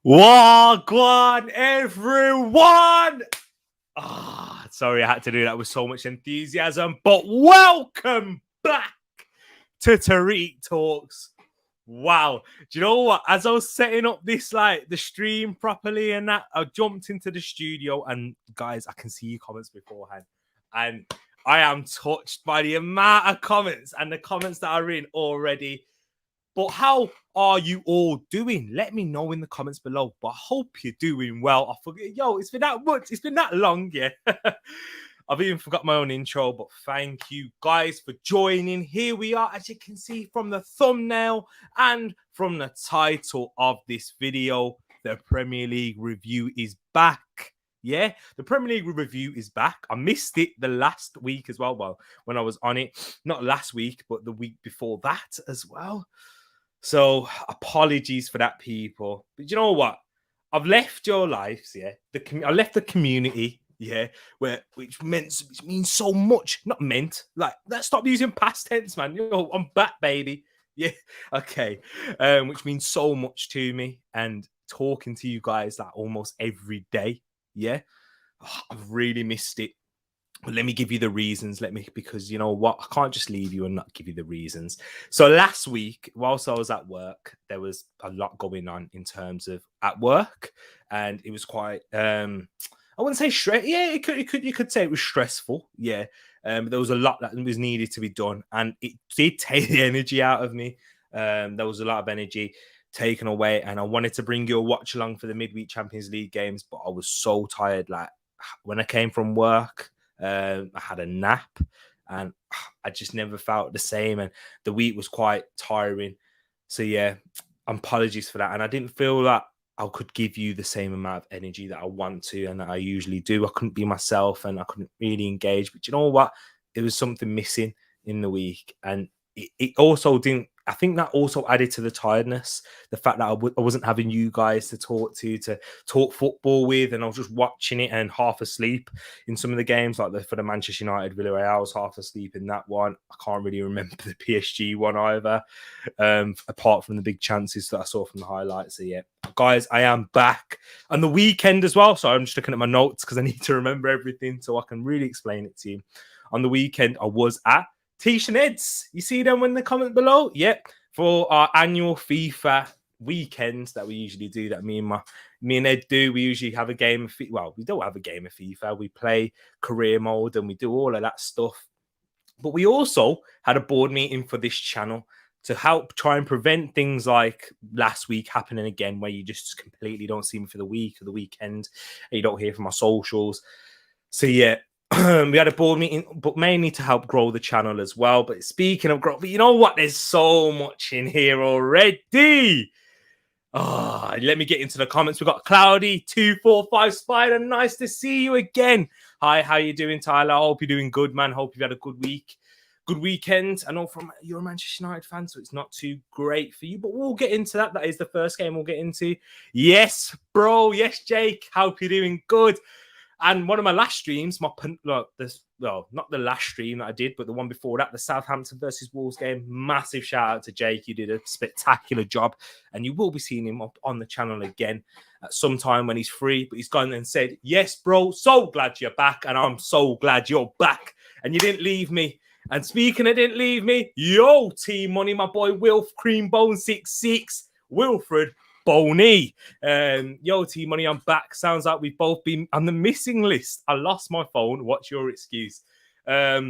Wagwan, everyone! Sorry, I had to do that with so much enthusiasm, but welcome back to Tariq Talks. Wow. Do you know what? As I was setting up this, the stream properly and that, I jumped into the studio and guys, I can see your comments beforehand. And I am touched by the amount of comments and the comments that are in already. But how are you all doing? Let me know in the comments below. But I hope you're doing well. I forget, it's been that much. It's been that long, yeah. I've even forgot my own intro, but thank you guys for joining. Here we are, as you can see from the thumbnail and from the title of this video. The Premier League review is back. Yeah, the Premier League review is back. I missed it the last week as well. Well, when I was on it, not last week, but the week before that as well. So apologies for that, people. But you know what? I've left your lives, yeah. I left the community, yeah, which means so much. Not meant. Let's stop using past tense, man. I'm back, baby. Yeah, okay. Which means so much to me, and talking to you guys almost every day. Yeah, I've really missed it. But let me give you the reasons. Because you know what? I can't just leave you and not give you the reasons. So last week, whilst I was at work, there was a lot going on in terms of at work. And it was quite, I wouldn't say stress. Yeah, you could say it was stressful. Yeah. There was a lot that was needed to be done. And it did take the energy out of me. There was a lot of energy taken away. And I wanted to bring you a watch along for the midweek Champions League games. But I was so tired. When I came from work, I had a nap and I just never felt the same. And the week was quite tiring. So, yeah, apologies for that. And I didn't feel that I could give you the same amount of energy that I want to and that I usually do. I couldn't be myself and I couldn't really engage. But you know what? It was something missing in the week. And it also didn't. I think that also added to the tiredness, the fact that I wasn't having you guys to talk football with, and I was just watching it and half asleep in some of the games, for the Manchester United Villarreal, I was half asleep in that one. I can't really remember the PSG one either, apart from the big chances that I saw from the highlights. So yeah, guys, I am back on the weekend as well. So I'm just looking at my notes because I need to remember everything so I can really explain it to you. On the weekend, I was at Tish and Ed's. You see them in the comment below? Yep. For our annual FIFA weekends that we usually do, that me and Ed do, we usually have a game of we don't have a game of FIFA. We play career mode and we do all of that stuff. But we also had a board meeting for this channel to help try and prevent things like last week happening again, where you just completely don't see me for the week or the weekend and you don't hear from my socials. So yeah, we had a board meeting, but mainly to help grow the channel as well. But speaking of growth, but you know what? There's so much in here already. Let me get into the comments. We've got Cloudy245 Spider. Nice to see you again. Hi, how you doing, Tyler? I hope you're doing good, man. Hope you've had a good week. Good weekend. I know you're a Manchester United fan, so it's not too great for you, but we'll get into that. That is the first game we'll get into. Yes, bro. Yes, Jake. Hope you're doing good. And one of my last streams, not the last stream that I did, but the one before that, the Southampton versus Wolves game. Massive shout out to Jake. You did a spectacular job. And you will be seeing him up on the channel again at some time when he's free. But he's gone and said, yes, bro, so glad you're back. And I'm so glad you're back. And you didn't leave me. And speaking of didn't leave me, yo, Team Money, my boy Wilf Creambone66, Wilfred Boney. Yo, Team Money, I'm back. Sounds like we've both been on the missing list. I lost my phone. What's your excuse? Yeah,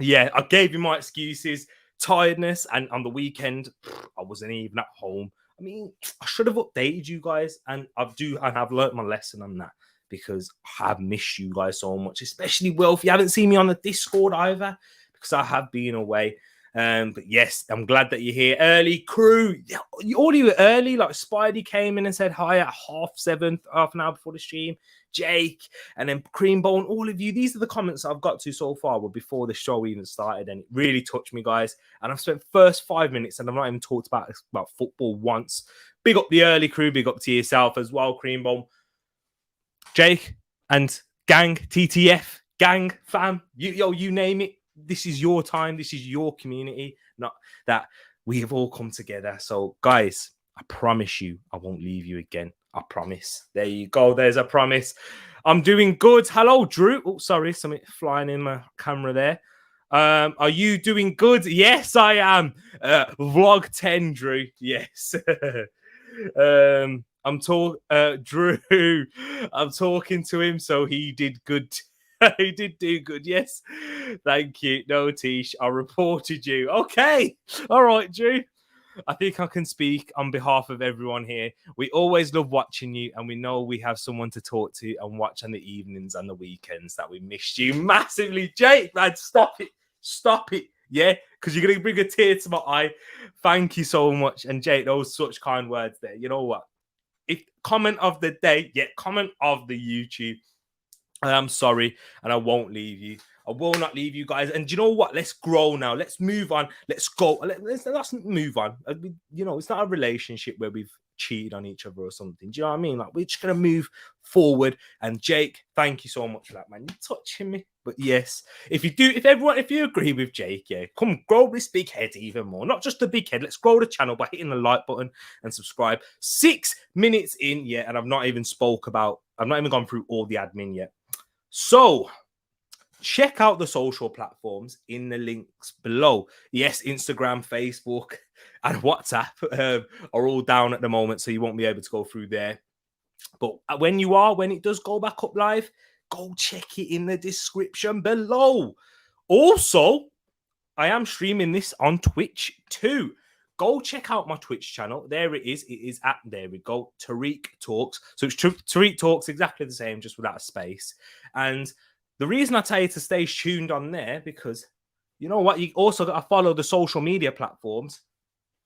I gave you my excuses. Tiredness, and on the weekend, I wasn't even at home. I mean, I should have updated you guys, and I have learnt my lesson on that, because I have missed you guys so much, especially Will. If you haven't seen me on the Discord either, because I have been away. But yes, I'm glad that you're here. Early crew, you already were early. Like Spidey came in and said hi at 7:30, half an hour before the stream. Jake, and then Creambone, all of you. These are the comments I've got to so far, were before the show even started, and it really touched me, guys. And I've spent the first 5 minutes, and I've not even talked about football once. Big up the early crew, big up to yourself as well, Creambone, Jake, and gang, TTF, gang, fam, you name it. This is your time. This is your community. Not that we have all come together. So, guys, I promise you, I won't leave you again. I promise. There you go. There's a promise. I'm doing good. Hello, Drew. Oh, sorry, something flying in my camera there. Are you doing good? Yes, I am. Vlog 10, Drew. Yes. Drew. I'm talking to him, so he did good. He did do good. Yes. Thank you. No, Tish. I reported you. Okay. All right, Drew. I think I can speak on behalf of everyone here. We always love watching you, and we know we have someone to talk to and watch on the evenings and the weekends that we missed you massively. Jake, man, stop it. Stop it. Yeah, because you're going to bring a tear to my eye. Thank you so much. And Jake, those such kind words there. You know what? If comment of the day, comment of the YouTube. I'm sorry, and I won't leave you. I will not leave you guys. And do you know what? Let's grow now. Let's move on. Let's go. Let's move on. You know, it's not a relationship where we've cheated on each other or something. Do you know what I mean? Like, we're just gonna move forward. And Jake, thank you so much for that, man. You're touching me. But yes, if you agree with Jake, yeah, come grow this big head even more. Not just the big head. Let's grow the channel by hitting the like button and subscribe. 6 minutes in, yeah, and I've not even gone through all the admin yet. So check out the social platforms in the links below. Yes, Instagram, Facebook, and WhatsApp are all down at the moment, so you won't be able to go through there. But when it does go back up live, go check it in the description below. Also, I am streaming this on Twitch too. Go check out my Twitch channel. There it is. It is at, there we go, Tariq Talks. So it's Tariq Talks, exactly the same, just without a space. And the reason I tell you to stay tuned on there, because you know what? You also got to follow the social media platforms.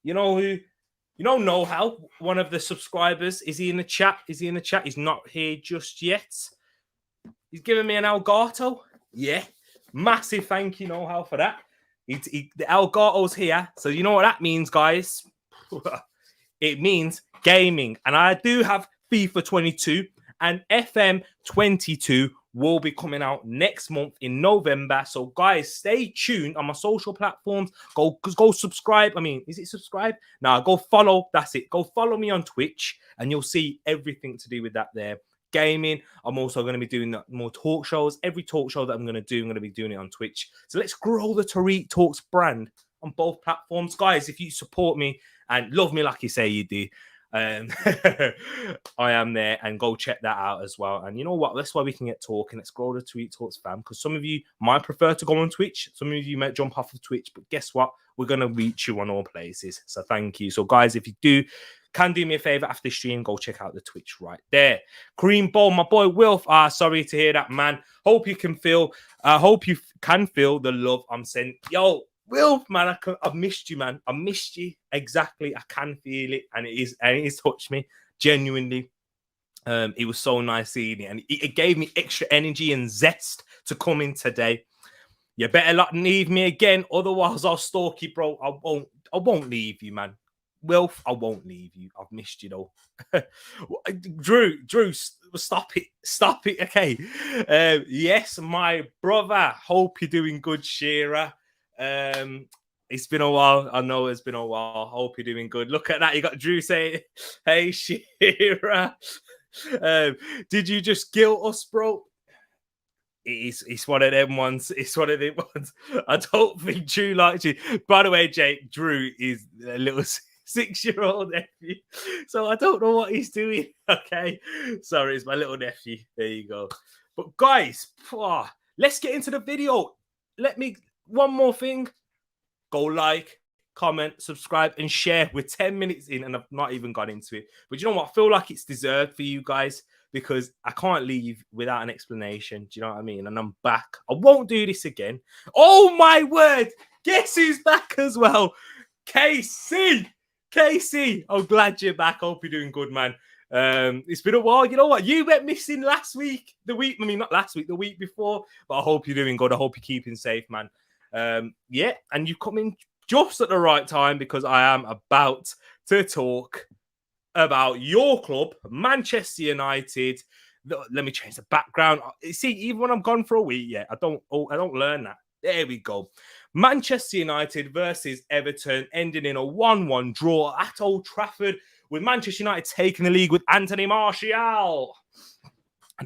You know who? You know how one of the subscribers, is he in the chat? He's not here just yet. He's giving me an Elgato. Yeah. Massive thank you, know-how, for that. The Elgato's here. So you know what that means, guys? It means gaming. And I do have FIFA 22 and FM 22 will be coming out next month in November. So guys, stay tuned on my social platforms. Go subscribe. I mean, is it subscribe? Nah, go follow. That's it. Go follow me on Twitch and you'll see everything to do with that there. Gaming. I'm also going to be doing more talk shows. Every talk show that I'm going to do, I'm going to be doing it on Twitch. So let's grow the Tariq Talks brand on both platforms. Guys, if you support me and love me like you say you do, I am there, and go check that out as well. And you know what? That's why we can get talking. Let's grow the Tariq Talks fam, because some of you might prefer to go on Twitch. Some of you might jump off of Twitch, but guess what? We're going to reach you on all places. So thank you. So guys, if you can do me a favor after the stream, go check out the Twitch right there. Cream Bowl, my boy Wilf. Sorry to hear that, man. Hope you can feel the love I'm sending. Yo, Wilf, man, I've missed you, man. I missed you. Exactly. I can feel it. And it is touched me genuinely. It was so nice seeing it. And it gave me extra energy and zest to come in today. You better not leave me again. Otherwise, I'll stalk you, bro. I won't leave you, man. Wilf, I won't leave you. I've missed you, though. Drew, stop it. Okay. Yes, my brother. Hope you're doing good, Shearer. It's been a while. I know it's been a while. Hope you're doing good. Look at that. You got Drew saying, "Hey, Shearer, did you just guilt us, bro?" It's one of them ones. It's one of them ones. I don't think Drew likes you. By the way, Jake, Drew is a little 6-year-old nephew, so I don't know what he's doing. Okay, sorry, it's my little nephew. There you go. But guys, let's get into the video. One more thing. Go like, comment, subscribe, and share. We're 10 minutes in, and I've not even got into it. But you know what? I feel like it's deserved for you guys, because I can't leave without an explanation. Do you know what I mean? And I'm back. I won't do this again. Oh, my word. Guess who's back as well? KC. I'm glad you're back. Hope you're doing good, man. It's been a while. You know what? You went missing the week before. But I hope you're doing good. I hope you're keeping safe, man. Yeah, and you come in just at the right time, because I am about to talk about your club, Manchester United. Let me change the background. See, even when I'm gone for a week, I don't learn that. There we go. Manchester United versus Everton, ending in a 1-1 draw at Old Trafford, with Manchester United taking the lead with Anthony Martial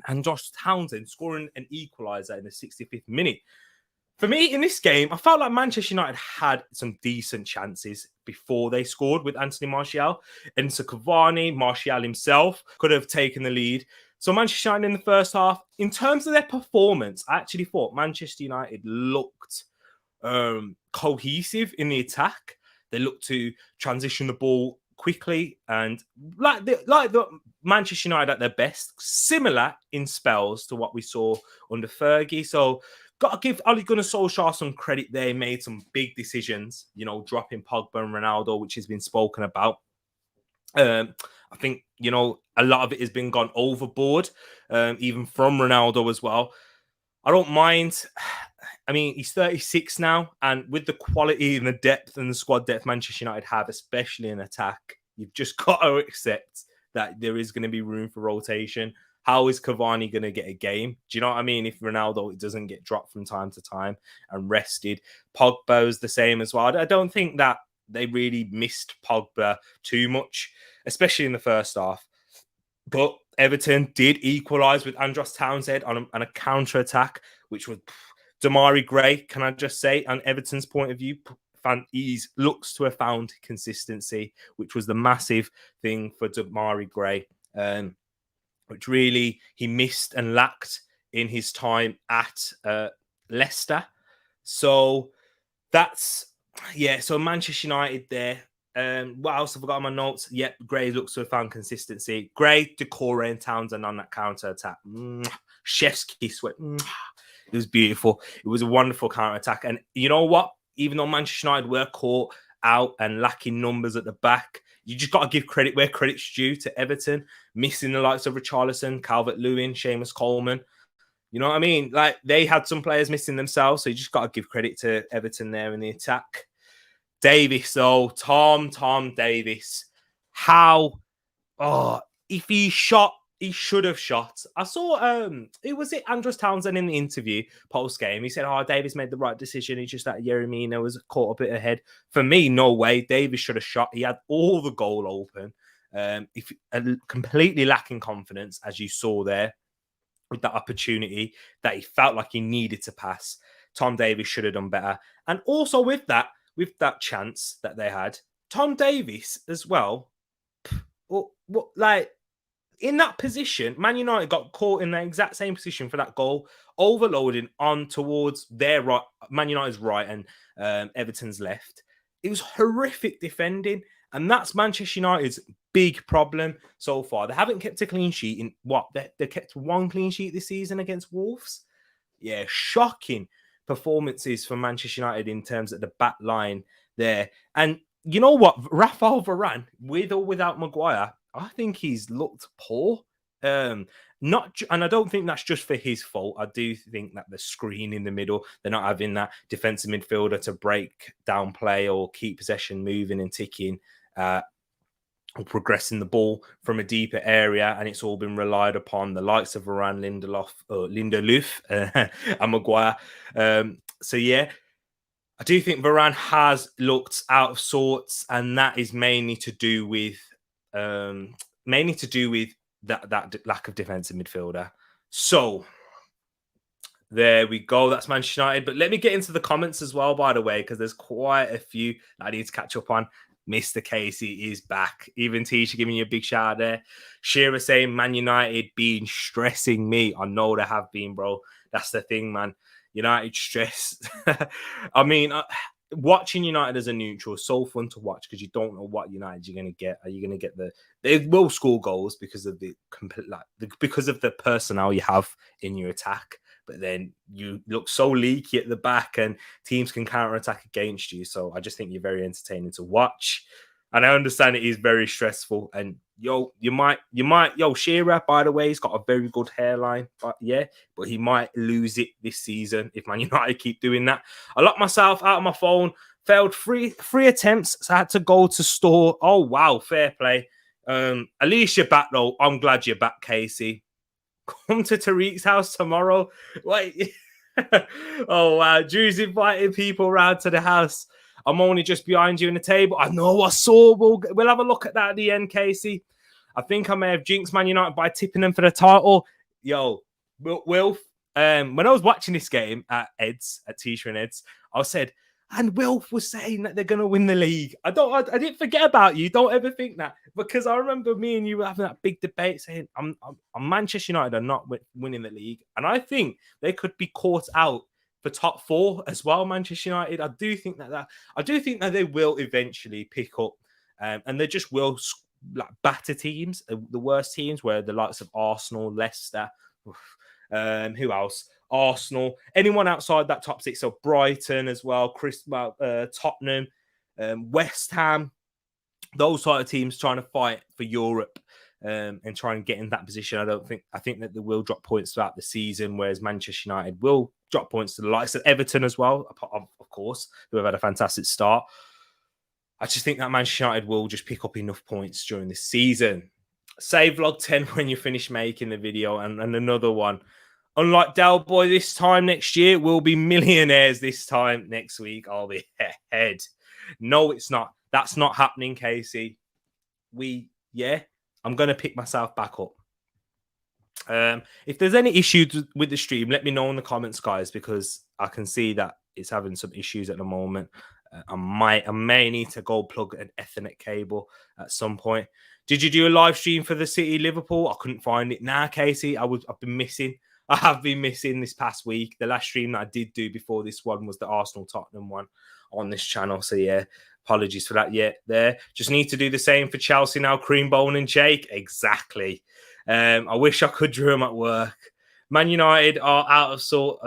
and Josh Townsend scoring an equaliser in the 65th minute. For me, in this game, I felt like Manchester United had some decent chances before they scored with Anthony Martial. And so Cavani, Martial himself, could have taken the lead. So Manchester United in the first half, in terms of their performance, I actually thought Manchester United looked cohesive in the attack. They looked to transition the ball quickly and like the Manchester United at their best, similar in spells to what we saw under Fergie. So got to give Ole Gunnar Solskjaer some credit there. He made some big decisions, dropping Pogba and Ronaldo, which has been spoken about. I think, a lot of it has been gone overboard, even from Ronaldo as well. I don't mind. I mean, he's 36 now, and with the quality and the depth and the squad depth Manchester United have, especially in attack, you've just got to accept that there is going to be room for rotation. How is Cavani going to get a game? Do you know what I mean? If Ronaldo doesn't get dropped from time to time and rested, Pogba's the same as well. I don't think that they really missed Pogba too much, especially in the first half. But Everton did equalise with Andros Townsend on a counter-attack, which was Damari Gray, can I just say, on Everton's point of view, he looks to have found consistency, which was the massive thing for Damari Gray, which really he missed and lacked in his time at Leicester. So so Manchester United there. What else have I got on my notes? Yep, Gray looks to have found consistency. Gray, Decore, and Townsend on that counter-attack. Chef's kiss. It was beautiful. It was a wonderful counter-attack. And you know what? Even though Manchester United were caught out and lacking numbers at the back, you just got to give credit where credit's due to Everton, missing the likes of Richarlison, Calvert-Lewin, Seamus Coleman. You know what I mean? Like, they had some players missing themselves, so you just got to give credit to Everton there in the attack. Davis, though, Tom Davis. If he shot, he should have shot. I saw, was Andros Townsend in the interview post-game. He said, Davis made the right decision. He's just that Yeremina was caught a bit ahead. For me, no way. Davis should have shot. He had all the goal open. Completely lacking confidence, as you saw there, with that opportunity that he felt like he needed to pass. Tom Davis should have done better. And also with that chance that they had, Tom Davis as well, in that position, Man United got caught in the exact same position for that goal, overloading on towards their right, Man United's right and Everton's left. It was horrific defending, and that's Manchester United's big problem so far. They haven't kept a clean sheet in they kept one clean sheet this season against Wolves. Yeah, shocking performances for Manchester United in terms of the back line there. And you know what? Rafael Varane, with or without Maguire, I think he's looked poor. And I don't think that's just for his fault. I do think that the screen in the middle, they're not having that defensive midfielder to break down play or keep possession moving and ticking, or progressing the ball from a deeper area, and it's all been relied upon the likes of Varane, Lindelof, and Maguire. So yeah, I do think Varane has looked out of sorts, and that is mainly to do with that lack of defensive midfielder. So there we go. That's Manchester United. But let me get into the comments as well, by the way, because there's quite a few that I need to catch up on. Mr. Casey is back. Even Tisha giving you a big shout out there. Shearer saying Man United been stressing me. I know they have been, bro. That's the thing, man. United stress. I mean, watching United as a neutral is so fun to watch because you don't know what United you're going to get. Are you going to get they will score goals because of because of the personnel you have in your attack. But then you look so leaky at the back and teams can counter-attack against you. So I just think you're very entertaining to watch. And I understand it is very stressful. And Shearer, by the way, he's got a very good hairline. But he might lose it this season if Man United keep doing that. I locked myself out of my phone, failed three attempts. So I had to go to store. Oh, wow, fair play. At least you're back, though. I'm glad you're back, Casey. Come to Tariq's house tomorrow. Wait, Oh, wow. Drew's inviting people round to the house. I'm only just behind you in the table. I know, I saw. We'll have a look at that at the end, Casey. I think I may have jinxed Man United by tipping them for the title. Yo, Wilf, when I was watching this game at Tisha and Ed's, I said, and Wilf was saying that they're going to win the league. I didn't forget about you. Don't ever think that, because I remember me and you were having that big debate saying, I'm Manchester United are not winning the league. And I think they could be caught out for top 4 as well, Manchester United. I do think that they will eventually pick up, and they just will batter teams, the worst teams, where the likes of Arsenal, Leicester, who else? Arsenal, anyone outside that top 6, so Brighton as well, Tottenham, West Ham, those sort of teams trying to fight for Europe and try and get in that position. I think that they will drop points throughout the season, whereas Manchester United will drop points to the likes of Everton as well, of course, who have had a fantastic start. I just think that Manchester United will just pick up enough points during this season. Save log 10 when you finish making the video, and another one. Unlike Del Boy this time next year, we'll be millionaires this time next week. I'll be ahead. No, it's not. That's not happening, Casey. I'm going to pick myself back up. If there's any issues with the stream, let me know in the comments, guys, because I can see that it's having some issues at the moment. I may need to go plug an Ethernet cable at some point. Did you do a live stream for the City Liverpool? I couldn't find it. Nah, Casey, I have been missing this past week. The last stream that I did do before this one was the Arsenal Tottenham one on this channel. So yeah, apologies for that. Yeah, there. Just need to do the same for Chelsea now. Cream Bone and Jake. Exactly. I wish I could drew them at work. Man United are out of sorts.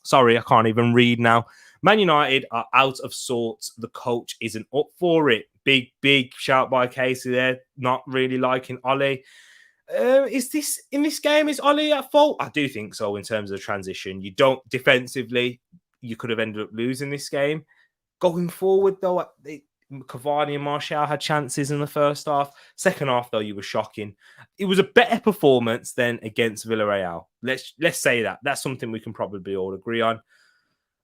Sorry, I can't even read now. Man United are out of sorts. The coach isn't up for it. Big shout by Casey there. Not really liking Ollie. Is this game, is Ollie at fault? I do think so in terms of the transition. You don't defensively, you could have ended up losing this game. Going forward, though, Cavani and Martial had chances in the first half. Second half, though, you were shocking. It was a better performance than against Villarreal. Let's say that. That's something we can probably all agree on.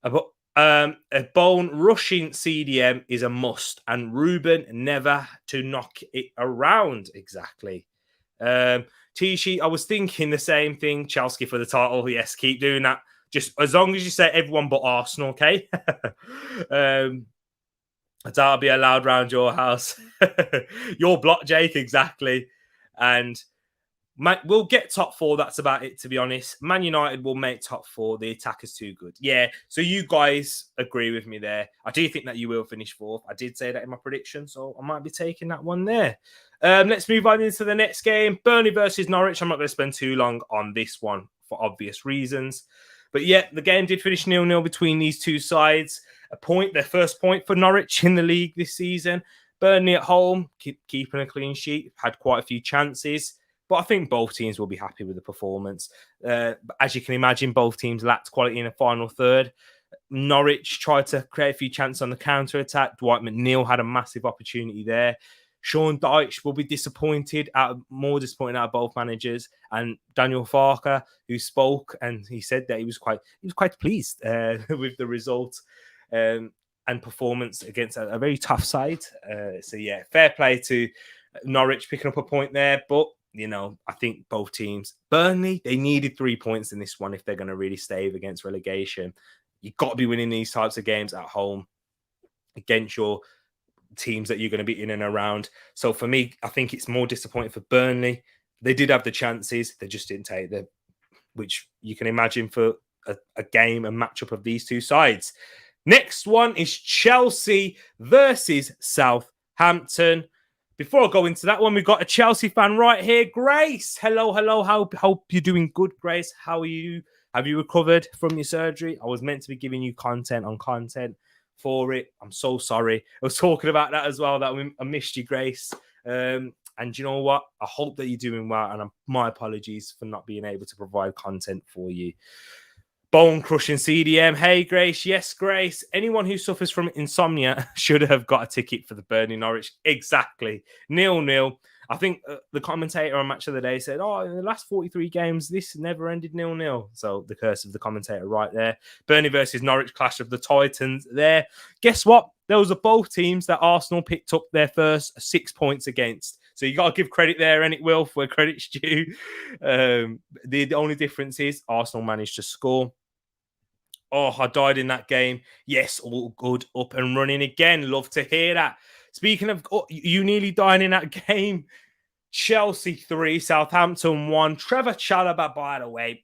A bone rushing CDM is a must, and Ruben never to knock it around. Exactly. Tishi, I was thinking the same thing. Chelsea for the title. Yes, keep doing that. Just as long as you say everyone but Arsenal, okay? That'll be allowed round your house. Your block, Jake, exactly. And we'll get top 4. That's about it, to be honest. Man United will make top 4. The attack is too good. Yeah, so you guys agree with me there. I do think that you will finish 4th. I did say that in my prediction, so I might be taking that one there. Let's move on into the next game. Burnley versus Norwich. I'm not going to spend too long on this one for obvious reasons. But yeah, the game did finish 0-0 between these two sides. Their first point for Norwich in the league this season. Burnley at home, keeping a clean sheet, had quite a few chances. But I think both teams will be happy with the performance. As you can imagine, both teams lacked quality in the final third. Norwich tried to create a few chances on the counter-attack. Dwight McNeil had a massive opportunity there. Sean Dyche will be more disappointed out of both managers. And Daniel Farker, who spoke, and he said that he was quite pleased with the result and performance against a very tough side. So yeah, fair play to Norwich picking up a point there. But I think both teams, Burnley, they needed 3 points in this one if they're going to really stave against relegation. You've got to be winning these types of games at home against your teams that you're going to be in and around. So for me, I think it's more disappointing for Burnley. They did have the chances, they just didn't take them, which you can imagine for a matchup of these two sides. Next one is Chelsea versus Southampton. Before I go into that one, we've got a Chelsea fan right here, Grace. Hello. Hope you're doing good, Grace. How are you? Have you recovered from your surgery? I was meant to be giving you content on content for it. I'm so sorry. I was talking about that as well, that I missed you, Grace. And you know what? I hope that you're doing well, and my apologies for not being able to provide content for you. Bone crushing CDM. Hey, Grace. Yes, Grace. Anyone who suffers from insomnia should have got a ticket for the Burnley Norwich. Exactly. 0-0. I think the commentator on Match of the Day said, oh, in the last 43 games, this never ended 0-0. So the curse of the commentator right there. Burnley versus Norwich clash of the Titans there. Guess what? Those are both teams that Arsenal picked up their first 6 points against. So you got to give credit there, and it will, where credit's due. The only difference is Arsenal managed to score. Oh, I died in that game. Yes, all good, up and running again. Love to hear that. Speaking of, you nearly dying in that game. Chelsea 3, Southampton 1. Trevor Chalobah, by the way,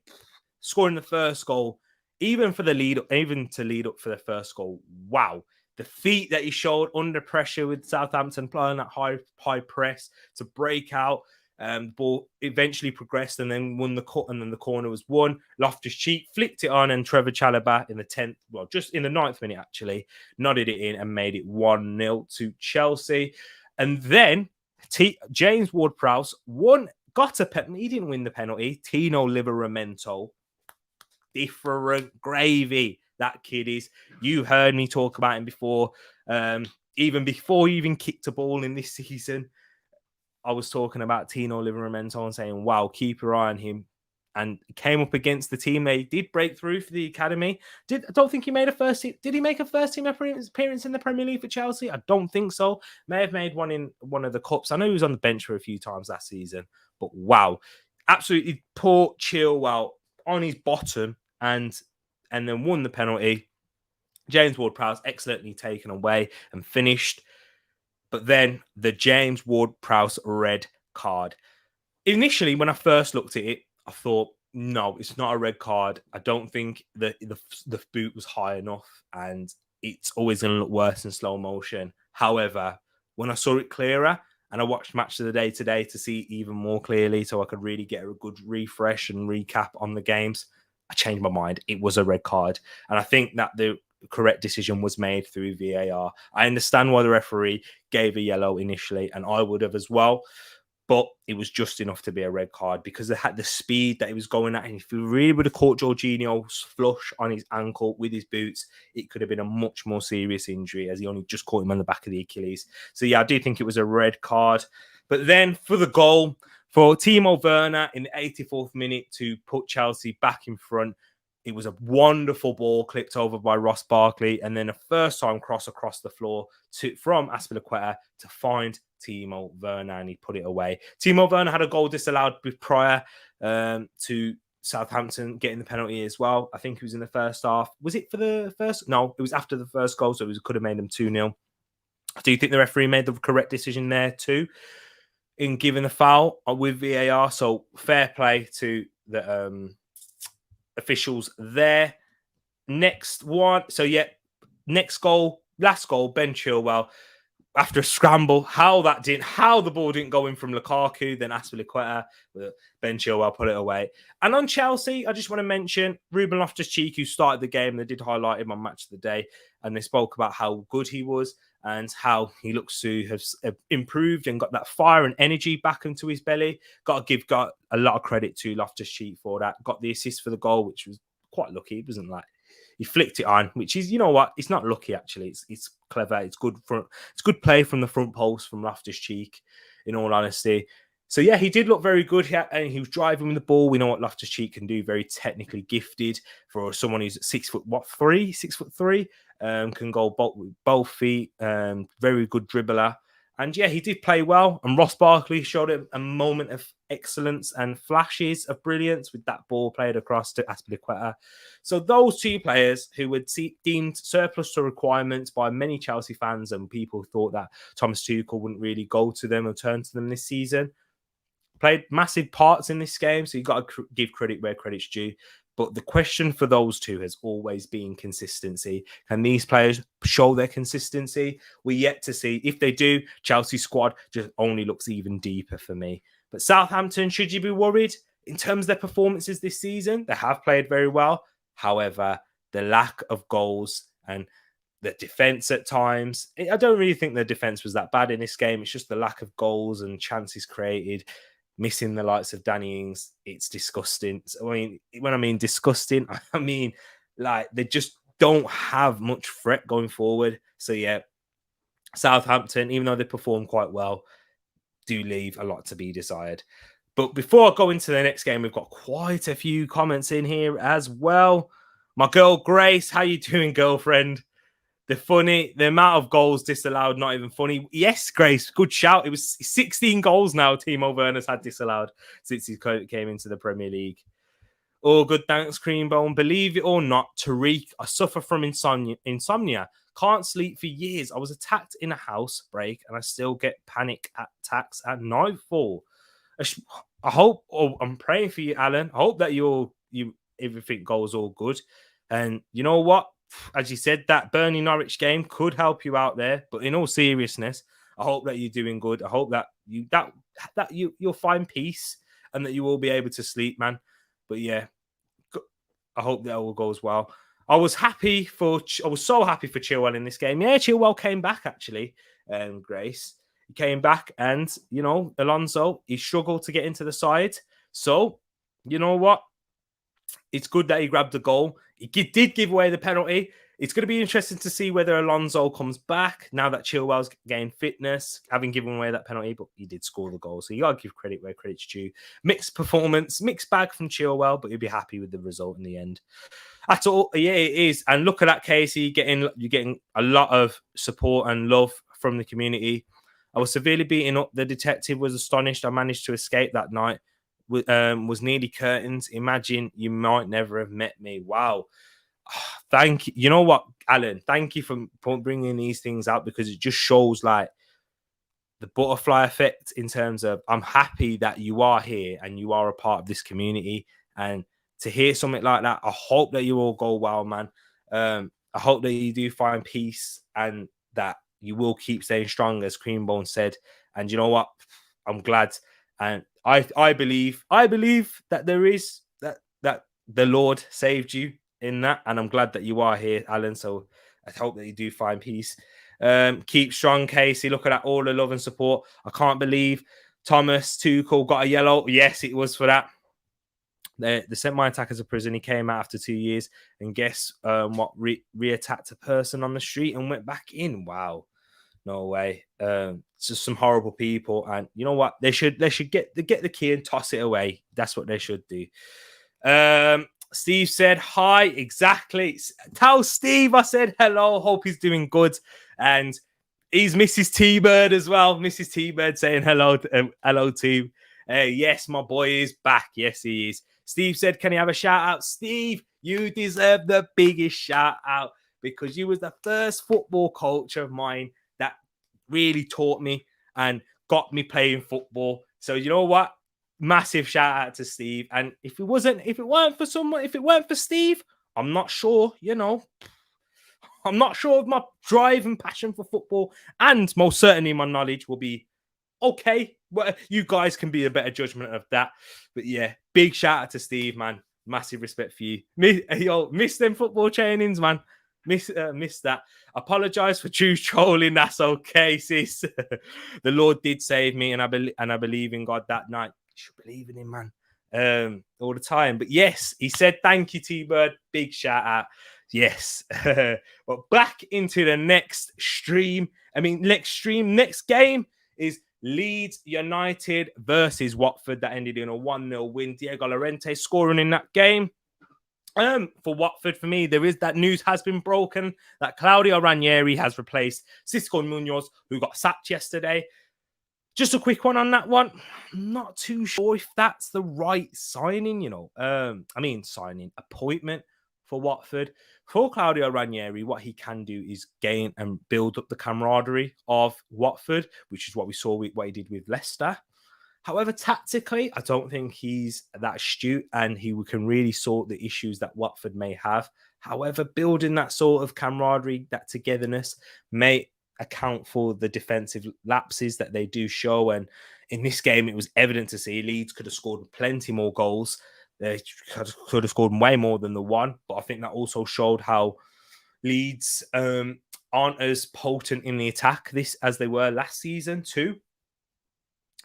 scoring the first goal. Even to lead up for the first goal. Wow. The feat that he showed under pressure with Southampton playing that high press to break out. The ball eventually progressed and then won the cut, and then the corner was won. Loftus-Cheek flicked it on, and Trevor Chalobah in the 10th, well, just in the 9th minute actually, nodded it in and made it 1-0 to Chelsea. And then James Ward-Prowse got a penalty. He didn't win the penalty. Tino Livramento, different gravy. That kid is. You heard me talk about him before. Even before he even kicked a ball in this season, I was talking about Tino Livramento and saying, wow, keep your eye on him. And came up against the team. They did break through for the academy. I don't think he made a first team. Did he make a first team appearance in the Premier League for Chelsea? I don't think so. May have made one in one of the cups. I know he was on the bench for a few times last season. But wow, absolutely poor Chilwell on his bottom and then won the penalty. James Ward-Prowse excellently taken away and finished. But then the James Ward-Prowse red card. Initially, when I first looked at it, I thought, no, it's not a red card. I don't think the boot was high enough, and it's always going to look worse in slow motion. However, when I saw it clearer, and I watched Match of the Day today to see it even more clearly so I could really get a good refresh and recap on the games, I changed my mind. It was a red card. And I think that the correct decision was made through VAR. I understand why the referee gave a yellow initially, and I would have as well, but it was just enough to be a red card because it had the speed that he was going at. And if he really would have caught Jorginho's flush on his ankle with his boots, it could have been a much more serious injury, as he only just caught him on the back of the Achilles. So yeah, I do think it was a red card. But then for the goal, for Timo Werner in the 84th minute to put Chelsea back in front, it was a wonderful ball clipped over by Ross Barkley, and then a first-time cross across the floor from Azpilicueta to find Timo Werner, and he put it away. Timo Werner had a goal disallowed prior to Southampton getting the penalty as well. I think it was in the first half. Was it for the first? No, it was after the first goal, so it could have made them 2-0. Do you think the referee made the correct decision there too in giving the foul with VAR? So fair play to the officials there. Next one. So yeah, next goal, last goal, Ben Chilwell. After a scramble, how the ball didn't go in from Lukaku, then Azpilicueta, Ben Chilwell put it away. And on Chelsea, I just want to mention Ruben Loftus-Cheek, who started the game. They did highlight him on Match of the Day, and they spoke about how good he was and how he looks to have improved and got that fire and energy back into his belly. Got a lot of credit to Loftus-Cheek for that. Got the assist for the goal, which was quite lucky. It wasn't like he flicked it on, which is, you know what? It's not lucky, actually. It's clever. It's good play from the front post from Loftus-Cheek, in all honesty. So, yeah, he did look very good here, and he was driving with the ball. We know what Loftus-Cheek can do. Very technically gifted for someone who's 6'3", can go both feet. Very good dribbler. And, yeah, he did play well. And Ross Barkley showed him a moment of excellence and flashes of brilliance with that ball played across to Azpilicueta. So those two players who were deemed surplus to requirements by many Chelsea fans, and people thought that Thomas Tuchel wouldn't really go to them or turn to them this season, played massive parts in this game. So you've got to give credit where credit's due. But the question for those two has always been consistency. Can these players show their consistency? We're yet to see. If they do, Chelsea's squad just only looks even deeper for me. But Southampton, should you be worried in terms of their performances this season? They have played very well. However, the lack of goals and the defense at times, I don't really think the defense was that bad in this game. It's just the lack of goals and chances created. Missing the likes of Danny Ings, it's disgusting. So, I mean, when I mean disgusting, I mean, like, they just don't have much threat going forward. So, yeah, Southampton, even though they performed quite well, do leave a lot to be desired. But before I go into the next game, we've got quite a few comments in here as well. My girl Grace, how you doing, girlfriend? The amount of goals disallowed, not even funny. Yes, Grace, good shout. It was 16 goals now Timo Werner's had disallowed since he came into the Premier League. Oh, good, thanks, Creambone. Believe it or not, Tariq, I suffer from insomnia. Can't sleep for years. I was attacked in a house break and I still get panic attacks at nightfall. I'm praying for you, Alan. I hope that everything goes all good. And you know what? As you said, that Burnley Norwich game could help you out there. But in all seriousness, I hope that you're doing good. I hope that you'll find peace and that you will be able to sleep, man. But yeah, I hope that all goes well. I was so happy for Chilwell in this game. Yeah, Chilwell came back actually. Grace, he came back, and Alonso, he struggled to get into the side. So you know what? It's good that he grabbed the goal. He did give away the penalty. It's going to be interesting to see whether Alonso comes back now that Chilwell's gained fitness, having given away that penalty, but he did score the goal. So you got to give credit where credit's due. Mixed performance, mixed bag from Chilwell, but you'll be happy with the result in the end. That's all. Yeah, it is. And look at that, Casey. You're getting a lot of support and love from the community. I was severely beaten up. The detective was astonished I managed to escape that night. Was nearly curtains. Imagine you might never have met me. Wow. Thank you. You know what, Alan? Thank you for bringing these things out, because it just shows like the butterfly effect in terms of I'm happy that you are here and you are a part of this community. And to hear something like that, I hope that you all go well, man. I hope that you do find peace and that you will keep staying strong, as Creambone said. And you know what? I'm glad. And I believe that there is that the Lord saved you in that, and I'm glad that you are here, Alan. So I hope that you do find peace. Keep strong, Casey. Look at that, all the love and support. I can't believe Thomas Tuchel got a yellow. Yes, it was for that. They sent my attacker to prison. He came out after 2 years, and guess what? Re-attacked a person on the street and went back in. Wow. No way. It's just some horrible people, and you know what? They should get the key and toss it away. That's what they should do. Steve said hi. Exactly. Tell Steve I said hello. Hope he's doing good. And he's Mrs. T-Bird as well. Mrs. T-Bird saying hello. Hello, team. Yes, my boy is back. Yes, he is. Steve said, can he have a shout out? Steve, you deserve the biggest shout out, because you was the first football coach of mine that really taught me and got me playing football. So you know what? Massive shout out to Steve. And if it weren't for Steve, I'm not sure, I'm not sure if my drive and passion for football, and most certainly my knowledge, will be okay. Well, you guys can be a better judgment of that. But yeah, big shout out to Steve, man. Massive respect for you. Miss them football trainings, man. Miss that. Apologize for Jews trolling. That's okay, sis. The Lord did save me, and I believe in God that night. You should believe in him, man. All the time. But yes, he said thank you, T-Bird. Big shout out. Yes. But back into the next stream. Next game is Leeds United versus Watford. That ended in a 1-0 win. Diego Llorente scoring in that game. For Watford, for me, that news has been broken that Claudio Ranieri has replaced Cisco Munoz, who got sacked yesterday. Just a quick one on that one. I'm not too sure if that's the right appointment for Watford. For Claudio Ranieri, what he can do is gain and build up the camaraderie of Watford, which is what we saw with what he did with Leicester. However, tactically, I don't think he's that astute, and he can really sort the issues that Watford may have. However, building that sort of camaraderie, that togetherness, may account for the defensive lapses that they do show. And in this game, it was evident to see Leeds could have scored plenty more goals. They could have scored way more than the one. But I think that also showed how Leeds aren't as potent in the attack as they were last season too.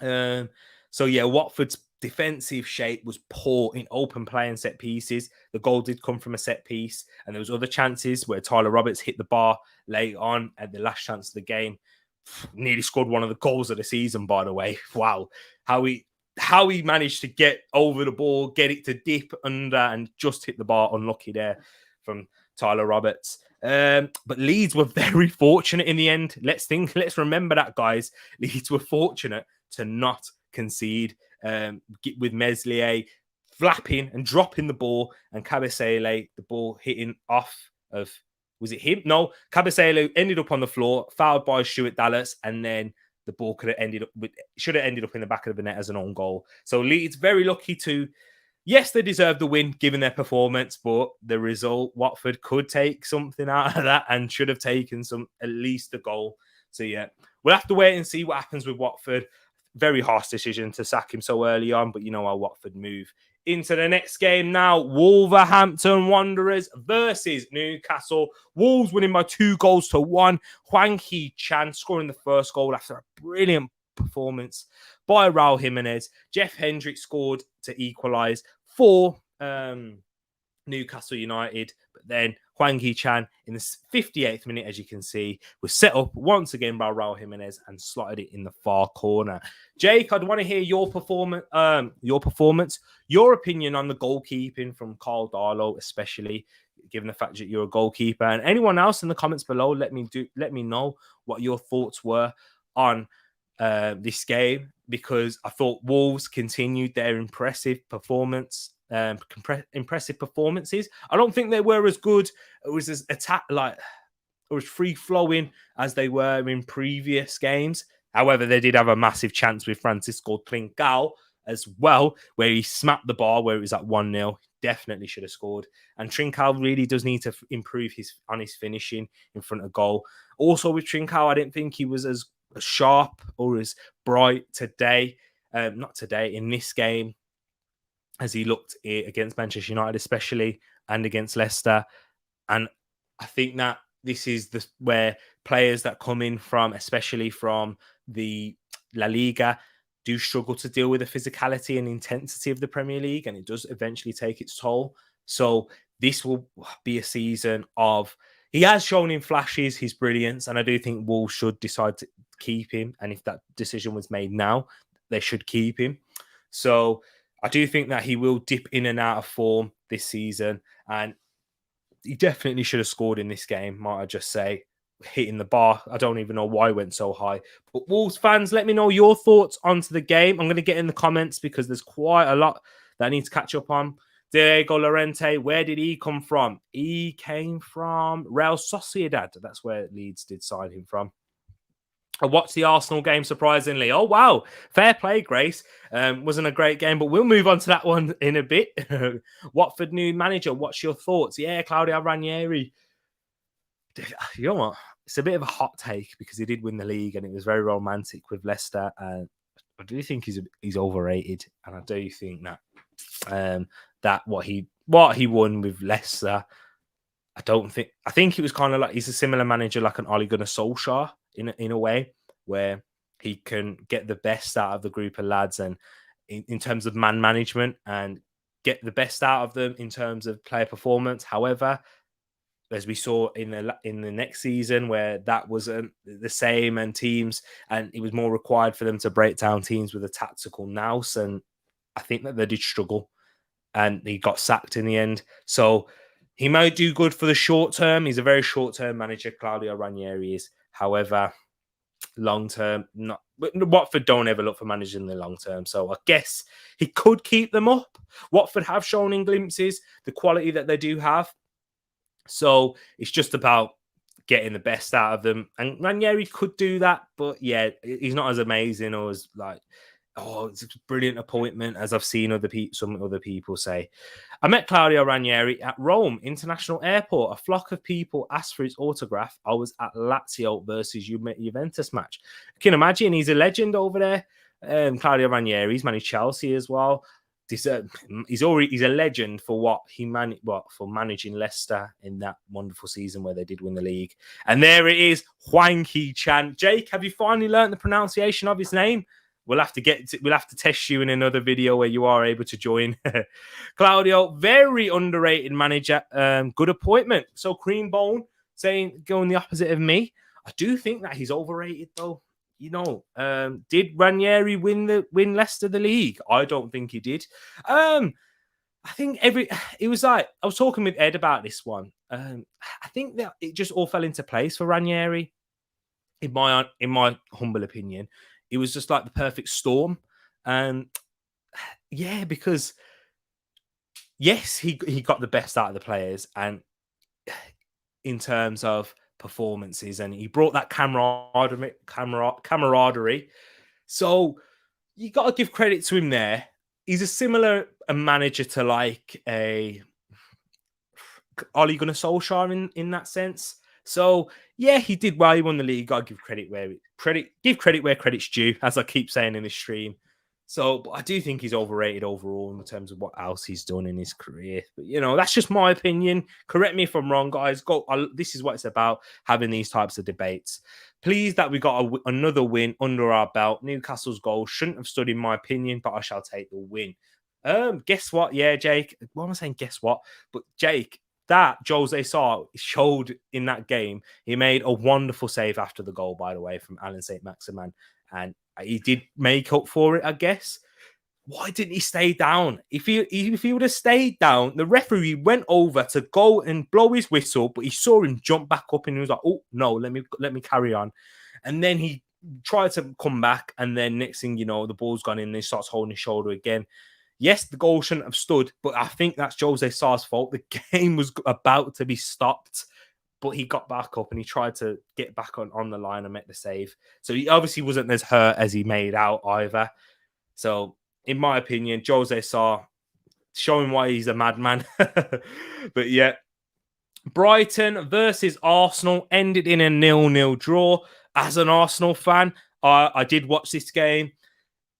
So yeah, Watford's defensive shape was poor in open play and set pieces. The goal did come from a set piece, and there was other chances where Tyler Roberts hit the bar late on at the last chance of the game. nearly scored one of the goals of the season, by the way. Wow. How he managed to get over the ball, get it to dip under and just hit the bar. Unlucky there from Tyler Roberts. But Leeds were very fortunate in the end. Let's remember that, guys. Leeds were fortunate to not concede with Meslier flapping and dropping the ball, and Kabasele, the ball hitting off of, was it him? No, Kabasele ended up on the floor, fouled by Stuart Dallas, and then the ball should have ended up in the back of the net as an own goal. So Leeds very lucky to, yes, they deserve the win given their performance, but the result, Watford could take something out of that and should have taken at least a goal. So yeah, we'll have to wait and see what happens with Watford. Very harsh decision to sack him so early on, but you know how Watford move. Into the next game now, Wolverhampton Wanderers versus Newcastle. Wolves winning by 2-1. Hwang Hee-chan scoring the first goal after a brilliant performance by Raul Jimenez. Jeff Hendrick scored to equalise for Newcastle United, but then Hwang Hee-chan in the 58th minute, as you can see, was set up once again by Raul Jimenez and slotted it in the far corner. Jake, I'd want to hear your performance, your opinion on the goalkeeping from Carl Darlow, especially given the fact that you're a goalkeeper, and anyone else in the comments below. Let me know what your thoughts were on this game, because I thought Wolves continued their impressive performances. I don't think they were as good. It was as free flowing as they were in previous games. However, they did have a massive chance with Francisco Trincao as well, where he smacked the bar where it was at 1-0. Definitely should have scored. And Trincao really does need to improve his finishing in front of goal. Also with Trincao, I didn't think he was as sharp or as bright today. Not today, in this game, as he looked against Manchester United, especially, and against Leicester. And I think that this is where players that come in from, especially from the La Liga, do struggle to deal with the physicality and intensity of the Premier League, and it does eventually take its toll. So this will be a season of, he has shown in flashes his brilliance, and I do think Wolves should decide to keep him. And if that decision was made now, they should keep him. So I do think that he will dip in and out of form this season, and he definitely should have scored in this game, might I just say. Hitting the bar. I don't even know why it went so high. But Wolves fans, let me know your thoughts onto the game. I'm going to get in the comments because there's quite a lot that I need to catch up on. Diego Llorente, where did he come from? He came from Real Sociedad. That's where Leeds did sign him from. I watched the Arsenal game, surprisingly. Oh, wow. Fair play, Grace. Wasn't a great game, but we'll move on to that one in a bit. Watford new manager, what's your thoughts? Yeah, Claudio Ranieri. You know what? It's a bit of a hot take because he did win the league and it was very romantic with Leicester. And I do think he's overrated. And I do think that what he won with Leicester, I think he was kind of like, he's a similar manager like an Ole Gunnar Solskjaer in a way, where he can get the best out of the group of lads and in terms of man management and get the best out of them in terms of player performance. However, as we saw in the next season, where that wasn't the same, and it was more required for them to break down teams with a tactical nous, and I think that they did struggle, and he got sacked in the end. So he might do good for the short term. He's a very short term manager, Claudio Ranieri is. However, long term, not. Watford don't ever look for managers in the long term. So I guess he could keep them up. Watford have shown in glimpses the quality that they do have. So it's just about getting the best out of them. And Ranieri could do that, but yeah, he's not as amazing or as like, oh, it's a brilliant appointment as I've seen some other people say. I met Claudio Ranieri at Rome International Airport. A flock of people asked for his autograph. I was at Lazio versus Juventus match. You can imagine he's a legend over there. Claudio Ranieri, he's managed Chelsea as well. He's a legend for for managing Leicester in that wonderful season where they did win the league. And there it is, Hwang Hee-chan. Jake, have you finally learned the pronunciation of his name? We'll have to test you in another video where you are able to join. Claudio, very underrated manager. Good appointment. So Creambone saying going the opposite of me. I do think that he's overrated, though. Did Ranieri win Leicester the league? I don't think he did. I think it was like I was talking with Ed about this one. I think that it just all fell into place for Ranieri. In my humble opinion, it was just like the perfect storm. Yeah, because yes, he got the best out of the players, and in terms of performances, and he brought that camaraderie. So you got to give credit to him there. He's a similar manager to like a Ole Gunnar Solskjaer in that sense. So yeah, he did well. He won the league. Got to give credit where credit's due, as I keep saying in this stream. So, but I do think he's overrated overall in terms of what else he's done in his career. But that's just my opinion. Correct me if I'm wrong, guys. This is what it's about, having these types of debates. Pleased that we got another win under our belt. Newcastle's goal shouldn't have stood, in my opinion, but I shall take the win. Guess what? Yeah, Jake. Why am I saying guess what? But Jake, that Jose Sarr showed in that game. He made a wonderful save after the goal, by the way, from Alan St-Maximin. And he did make up for it, I guess. Why didn't he stay down? If he would have stayed down, the referee went over to go and blow his whistle, but he saw him jump back up and he was like, "Oh no, let me carry on." And then he tried to come back, and then next thing you know, the ball's gone in and he starts holding his shoulder again. Yes, the goal shouldn't have stood, but I think that's Jose Sarr's fault. The game was about to be stopped, but he got back up and he tried to get back on the line and make the save. So he obviously wasn't as hurt as he made out either. So, in my opinion, Jose Sarr showing why he's a madman. But yeah, Brighton versus Arsenal ended in a 0-0 draw. As an Arsenal fan, I did watch this game.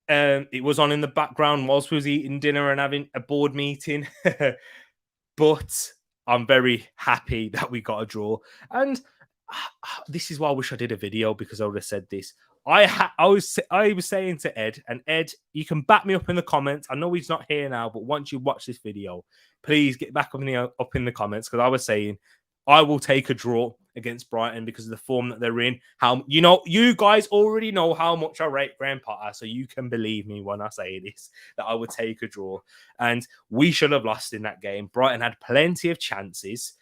It was on in the background whilst we was eating dinner and having a board meeting. But I'm very happy that we got a draw. And this is why I wish I did a video, because I would have said this. I was saying to Ed, and Ed, you can back me up in the comments. I know he's not here now, but once you watch this video, please get back up in the comments, because I was saying I will take a draw against Brighton because of the form that they're in. You guys already know how much I rate Graham Potter, so you can believe me when I say this, that I would take a draw. And we should have lost in that game. Brighton had plenty of chances.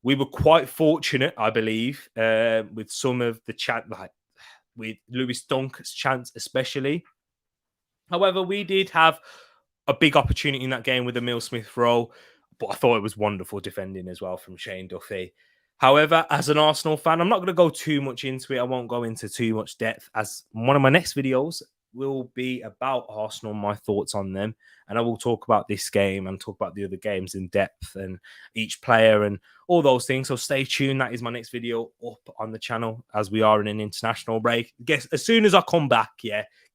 We were quite fortunate, I believe, with some of the with Lewis Dunk's chance especially. However, we did have a big opportunity in that game with the Emile Smith throw, but I thought it was wonderful defending as well from Shane Duffy. However, as an Arsenal fan, I'm not going to go too much into it. I won't go into too much depth, as one of my next videos will be about Arsenal, my thoughts on them. And I will talk about this game and talk about the other games in depth and each player and all those things. So stay tuned. That is my next video up on the channel, as we are in an international break. As soon as I come back,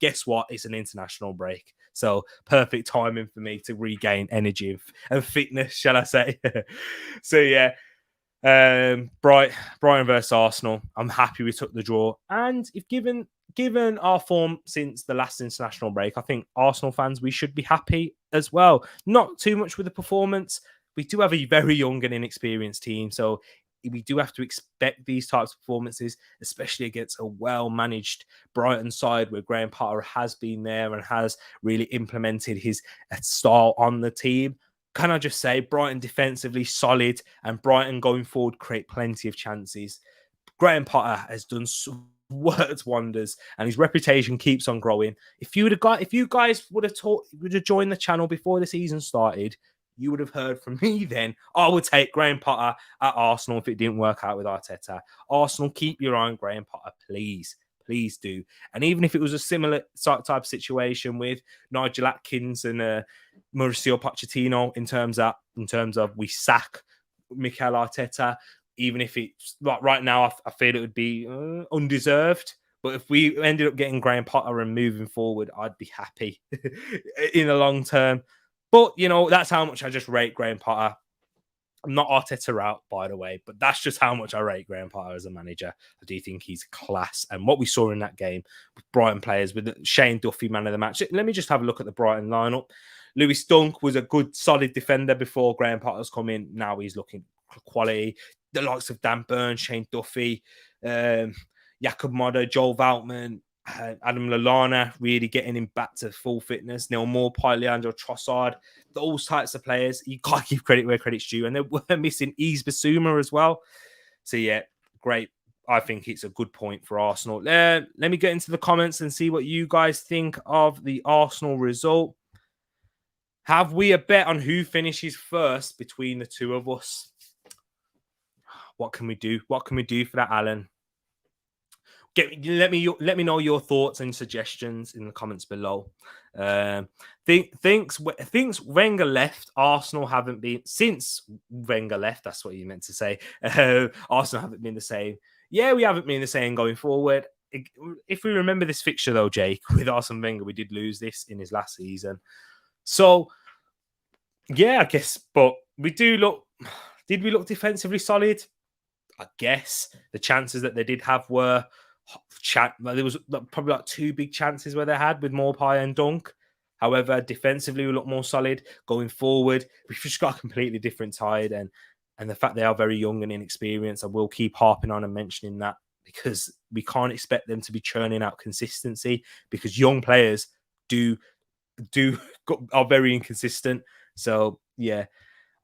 guess what? It's an international break. So perfect timing for me to regain energy and fitness, shall I say. So yeah. Brighton versus Arsenal. I'm happy we took the draw. And if given our form since the last international break, I think Arsenal fans, we should be happy as well. Not too much with the performance. We do have a very young and inexperienced team, so we do have to expect these types of performances, especially against a well-managed Brighton side where Graham Potter has been there and has really implemented his style on the team. Can I just say, Brighton defensively solid, and Brighton going forward create plenty of chances. Graham Potter has done worked wonders, and his reputation keeps on growing. If you guys would have joined the channel before the season started, you would have heard from me then. I would take Graham Potter at Arsenal if it didn't work out with Arteta. Arsenal, keep your eye on Graham Potter, please. Please do. And even if it was a similar type of situation with Nigel Atkins and Mauricio Pochettino in terms of we sack Mikel Arteta, even if it's like right now, I feel it would be undeserved. But if we ended up getting Graham Potter and moving forward, I'd be happy in the long term. But, that's how much I just rate Graham Potter. I'm not Arteta out, by the way, but that's just how much I rate Graham Potter as a manager. I do think he's class. And what we saw in that game with Brighton players, with Shane Duffy, man of the match. Let me just have a look at the Brighton lineup. Lewis Dunk was a good, solid defender before Graham Potter's come in. Now he's looking quality. the likes of Dan Burns, Shane Duffy, Jakob Modder, Joel Veltman, Adam Lallana really getting him back to full fitness. Neil Maupay, Leandro Trossard, those types of players. You got to give credit where credit's due. And they were missing Yves Bissouma as well. So, yeah, great. I think it's a good point for Arsenal. Let me get into the comments and see what you guys think of the Arsenal result. Have we a bet on who finishes first between the two of us? What can we do? What can we do for that, Alan? Let me know your thoughts and suggestions in the comments below. Thinks Wenger left, Arsenal haven't been since Wenger left. That's what you meant to say. Arsenal haven't been the same. Yeah, we haven't been the same going forward. If we remember this fixture though, Jake, with Arsene Wenger, we did lose this in his last season. So yeah, I guess, but we do look. Did we look defensively solid? I guess the chances that they did have were. There was probably like two big chances where they had with Maupay and Dunk. However, defensively we look more solid. Going forward, we've just got a completely different side, and the fact they are very young and inexperienced, I will keep harping on and mentioning that because we can't expect them to be churning out consistency because young players are very inconsistent. So yeah.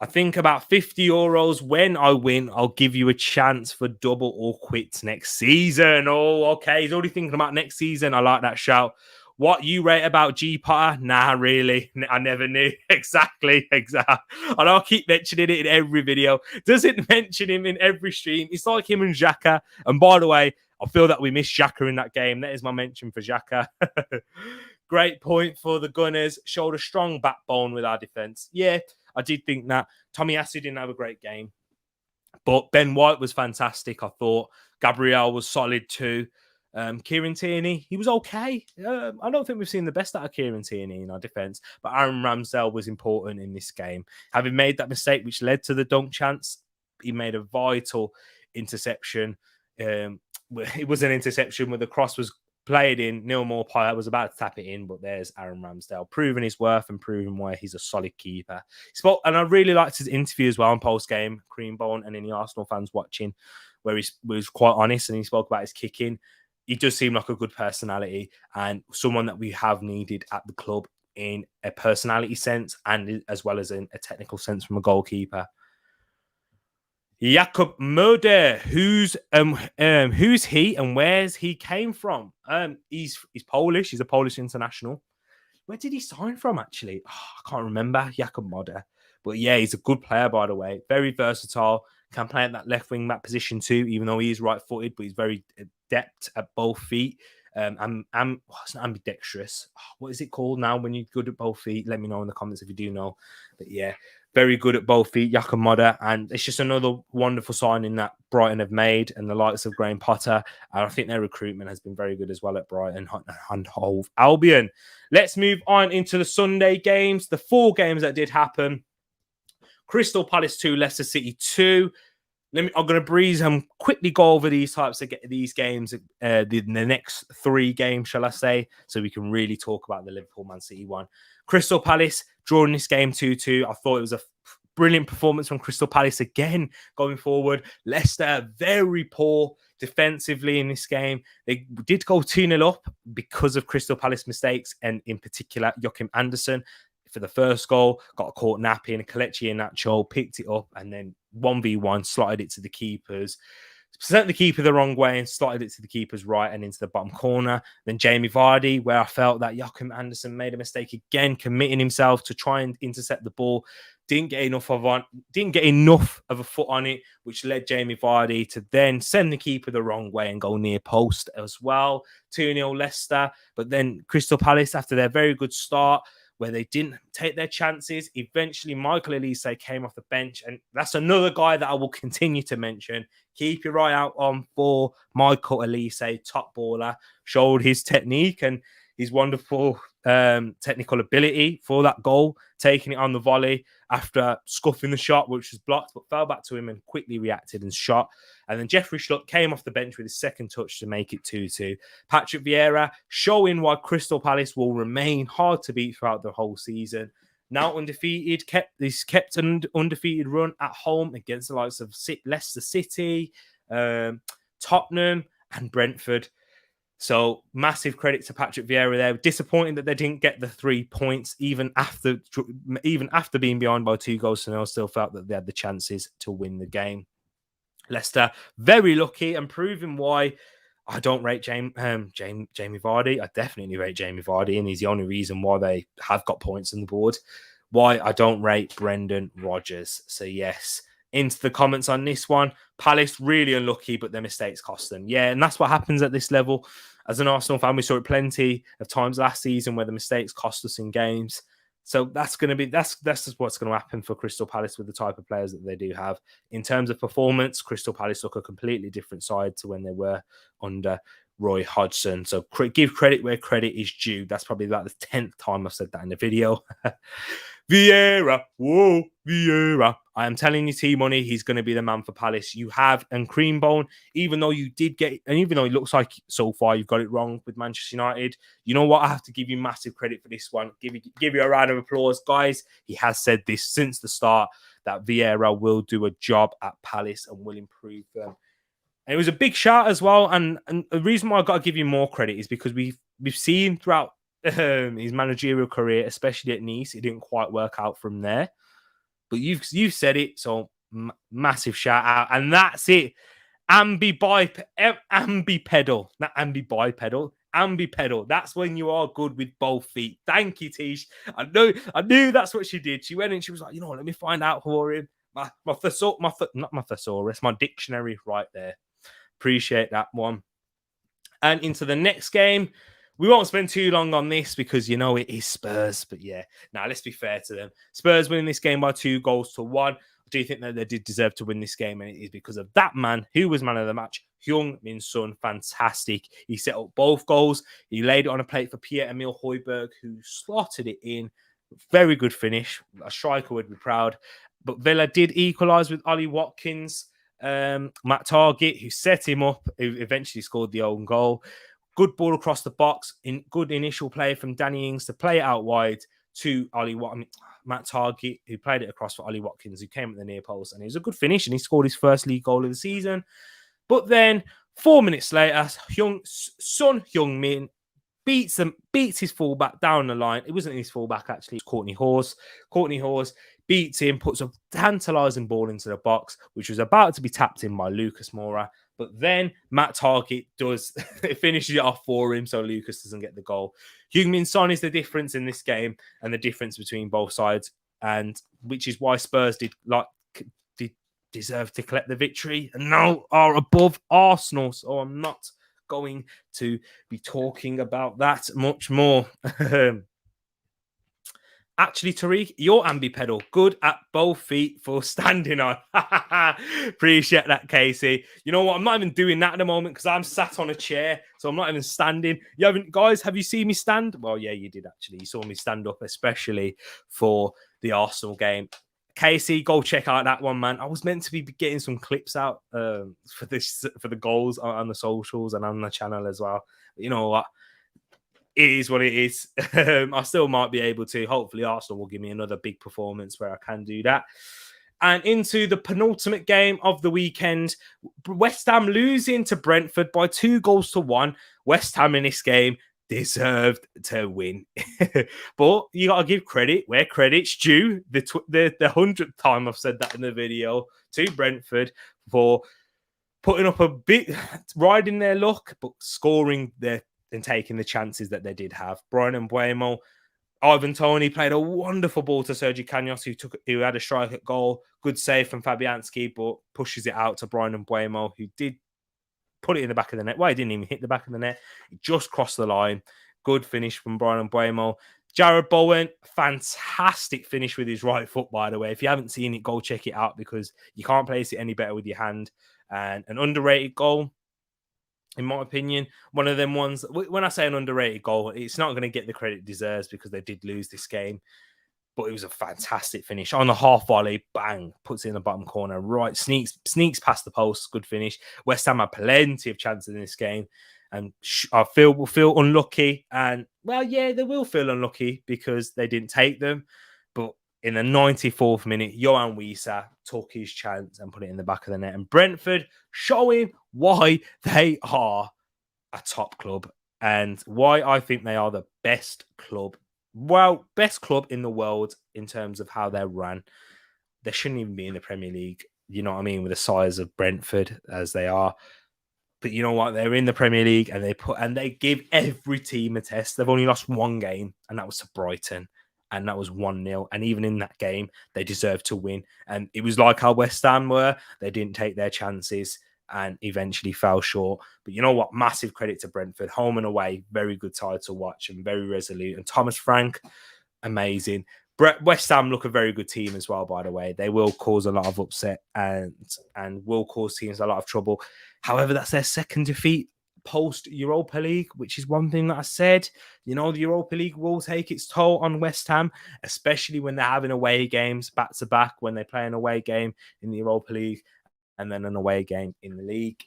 I think about €50. When I win, I'll give you a chance for double or quits next season. Oh, okay. He's already thinking about next season. I like that shout. What you rate about G Potter? Nah, really. I never knew. Exactly. And I'll keep mentioning it in every video. Doesn't mention him in every stream. It's like him and Xhaka. And by the way, I feel that we missed Xhaka in that game. That is my mention for Xhaka. Great point for the Gunners. Showed a strong backbone with our defence. Yeah. I did think that Tommy Asu didn't have a great game, but Ben White was fantastic. I thought Gabriel was solid too. Kieran Tierney, he was okay. I don't think we've seen the best out of Kieran Tierney in our defence, but Aaron Ramsdale was important in this game. Having made that mistake, which led to the dunk chance, he made a vital interception. It was an interception where the cross was played in. Neil Maupay was about to tap it in, but there's Aaron Ramsdale proving his worth and proving why he's a solid keeper. And I really liked his interview as well on post-game, Creambone, and any Arsenal fans watching, where he was quite honest and he spoke about his kicking. He does seem like a good personality and someone that we have needed at the club in a personality sense and as well as in a technical sense from a goalkeeper. Jakob Modder, who's he and where's he came from? He's Polish. He's a Polish international. Where did he sign from, actually? I can't remember. Jakob Modder. But yeah, he's a good player, by the way. Very versatile. Can play at that left wing back position too, even though he is right-footed, but he's very adept at both feet. It's not ambidextrous. What is it called now when you're good at both feet? Let me know in the comments if you do know. But yeah, very good at both feet, Jakob Modder. And it's just another wonderful signing that Brighton have made and the likes of Graham Potter. And I think their recruitment has been very good as well at Brighton and Hove Albion. Let's move on into the Sunday games. The 4 games that did happen. Crystal Palace 2, Leicester City 2. I'm going to breeze and quickly go over these types of these games, the next 3 games, shall I say, so we can really talk about the Liverpool Man City one. Crystal Palace drawing this game 2-2. I thought it was a brilliant performance from Crystal Palace again going forward. Leicester very poor defensively in this game. They did go 2-0 up because of Crystal Palace mistakes, and in particular, Joachim Andersen. For the first goal, got caught napping. Kelechi Iheanacho picked it up and then 1v1 slotted it to the keepers. Sent the keeper the wrong way and slotted it to the keeper's right and into the bottom corner. Then Jamie Vardy, where I felt that Joachim Andersen made a mistake again, committing himself to try and intercept the ball. Didn't get enough of a foot on it, which led Jamie Vardy to then send the keeper the wrong way and go near post as well. 2-0 Leicester. But then Crystal Palace, after their very good start, where they didn't take their chances. Eventually, Michael Elise came off the bench, and that's another guy that I will continue to mention. Keep your eye out on for Michael Elise, top baller. Showed his technique and his wonderful technical ability for that goal, taking it on the volley after scuffing the shot, which was blocked, but fell back to him and quickly reacted and shot. And then Jeffrey Schlupp came off the bench with his second touch to make it 2-2. Patrick Vieira showing why Crystal Palace will remain hard to beat throughout the whole season. now undefeated, kept an undefeated run at home against the likes of Leicester City, Tottenham, and Brentford. So massive credit to Patrick Vieira there. Disappointing that they didn't get the 3 points, even after being behind by 2 goals to nil. Still felt that they had the chances to win the game. Leicester very lucky, and proving why I don't rate Jamie Vardy. I definitely rate Jamie Vardy, and he's the only reason why they have got points on the board. Why I don't rate Brendan Rodgers. So yes, into the comments on this one. Palace really unlucky, but their mistakes cost them. Yeah, and that's what happens at this level. As an Arsenal fan, we saw it plenty of times last season where the mistakes cost us in games. So that's just what's going to happen for Crystal Palace with the type of players that they do have. In terms of performance, Crystal Palace look a completely different side to when they were under Roy Hodgson. So give credit where credit is due. That's probably about the 10th time I've said that in the video. Vieira, whoa, Vieira. I am telling you, T-Money, he's going to be the man for Palace. You have, and Creambone, even though you did get, and even though it looks like so far you've got it wrong with Manchester United, you know what? I have to give you massive credit for this one. Give you a round of applause. Guys, he has said this since the start, that Vieira will do a job at Palace and will improve them. And it was a big shout as well. And the reason why I've got to give you more credit is because we've seen throughout his managerial career, especially at Nice, it didn't quite work out from there. But you've said it, so massive shout out. And that's it. Ambipedal. Not ambibipedal. Ambipedal. That's when you are good with both feet. Thank you, Tish. I knew that's what she did. She went and she was like, let me find out for him. My thesaurus, my dictionary right there. Appreciate that one. And into the next game. We won't spend too long on this because, it is Spurs. But yeah, now let's be fair to them. Spurs winning this game by 2-1. I do think that they did deserve to win this game, and it is because of that man who was man of the match, Heung-min Son. Fantastic. He set up both goals. He laid it on a plate for Pierre-Emile Højbjerg, who slotted it in. Very good finish. A striker would be proud. But Villa did equalise with Ollie Watkins, Matt Targett, who set him up, who eventually scored the own goal. Good ball across the box. Good initial play from Danny Ings to play it out wide to Matt Targett, who played it across for Ollie Watkins, who came at the near post. And it was a good finish, and he scored his first league goal of the season. But then, 4 minutes later, Son Heung-min beats his fullback down the line. It wasn't his fullback, actually. It was Courtney Hause. Courtney Hause beats him, puts a tantalising ball into the box, which was about to be tapped in by Lucas Moura. But then Matt Targett finishes it off for him, so Lucas doesn't get the goal. Heung-min Son is the difference in this game and the difference between both sides, and which is why Spurs did deserve to collect the victory and now are above Arsenal. So I'm not going to be talking about that much more. Actually, Tariq, you're ambipedal. Good at both feet for standing on. Appreciate that, Casey. You know what? I'm not even doing that at the moment because I'm sat on a chair, so I'm not even standing. Guys, have you seen me stand? Well, yeah, you did actually. You saw me stand up, especially for the Arsenal game. Casey, go check out that one, man. I was meant to be getting some clips out for the goals on the socials and on the channel as well. But you know what? It is what it is. I still might be able to. Hopefully, Arsenal will give me another big performance where I can do that. And into the penultimate game of the weekend, West Ham losing to Brentford by 2-1. West Ham in this game deserved to win. But you got to give credit where credit's due. The 100th time I've said that in the video to Brentford for putting up a bit, riding their luck, but scoring and taking the chances that they did have. Brian Mbeumo, Ivan Toney played a wonderful ball to Sergio Canos, who had a strike at goal. Good save from Fabianski, but pushes it out to Brian Mbeumo, who did put it in the back of the net. Well, he didn't even hit the back of the net. It just crossed the line. Good finish from Brian Mbeumo. Jared Bowen, fantastic finish with his right foot, by the way. If you haven't seen it, go check it out because you can't place it any better with your hand. And an underrated goal, in my opinion. One of them ones, when I say an underrated goal, it's not going to get the credit it deserves because they did lose this game. But it was a fantastic finish. On the half volley, bang, puts it in the bottom corner. Right, sneaks past the post. Good finish. West Ham had plenty of chances in this game. And I will feel unlucky. And, well, yeah, they will feel unlucky because they didn't take them. But in the 94th minute, Johan Wieser took his chance and put it in the back of the net. And Brentford showing why they are a top club and why I think they are the best club. Well, best club in the world in terms of how they're run. They shouldn't even be in the Premier League, you know what I mean, with the size of Brentford as they are. But you know what? They're in the Premier League and they give every team a test. They've only lost one game, and that was to Brighton. And that was 1-0. And even in that game, they deserved to win. And it was like how West Ham were. They didn't take their chances and eventually fell short. But you know what? Massive credit to Brentford. Home and away, very good side to watch and very resolute. And Thomas Frank, amazing. West Ham look a very good team as well, by the way. They will cause a lot of upset and will cause teams a lot of trouble. However, that's their second defeat post-Europa League, which is one thing that I said. You know, the Europa League will take its toll on West Ham, especially when they're having away games back-to-back, when they play an away game in the Europa League and then an away game in the league.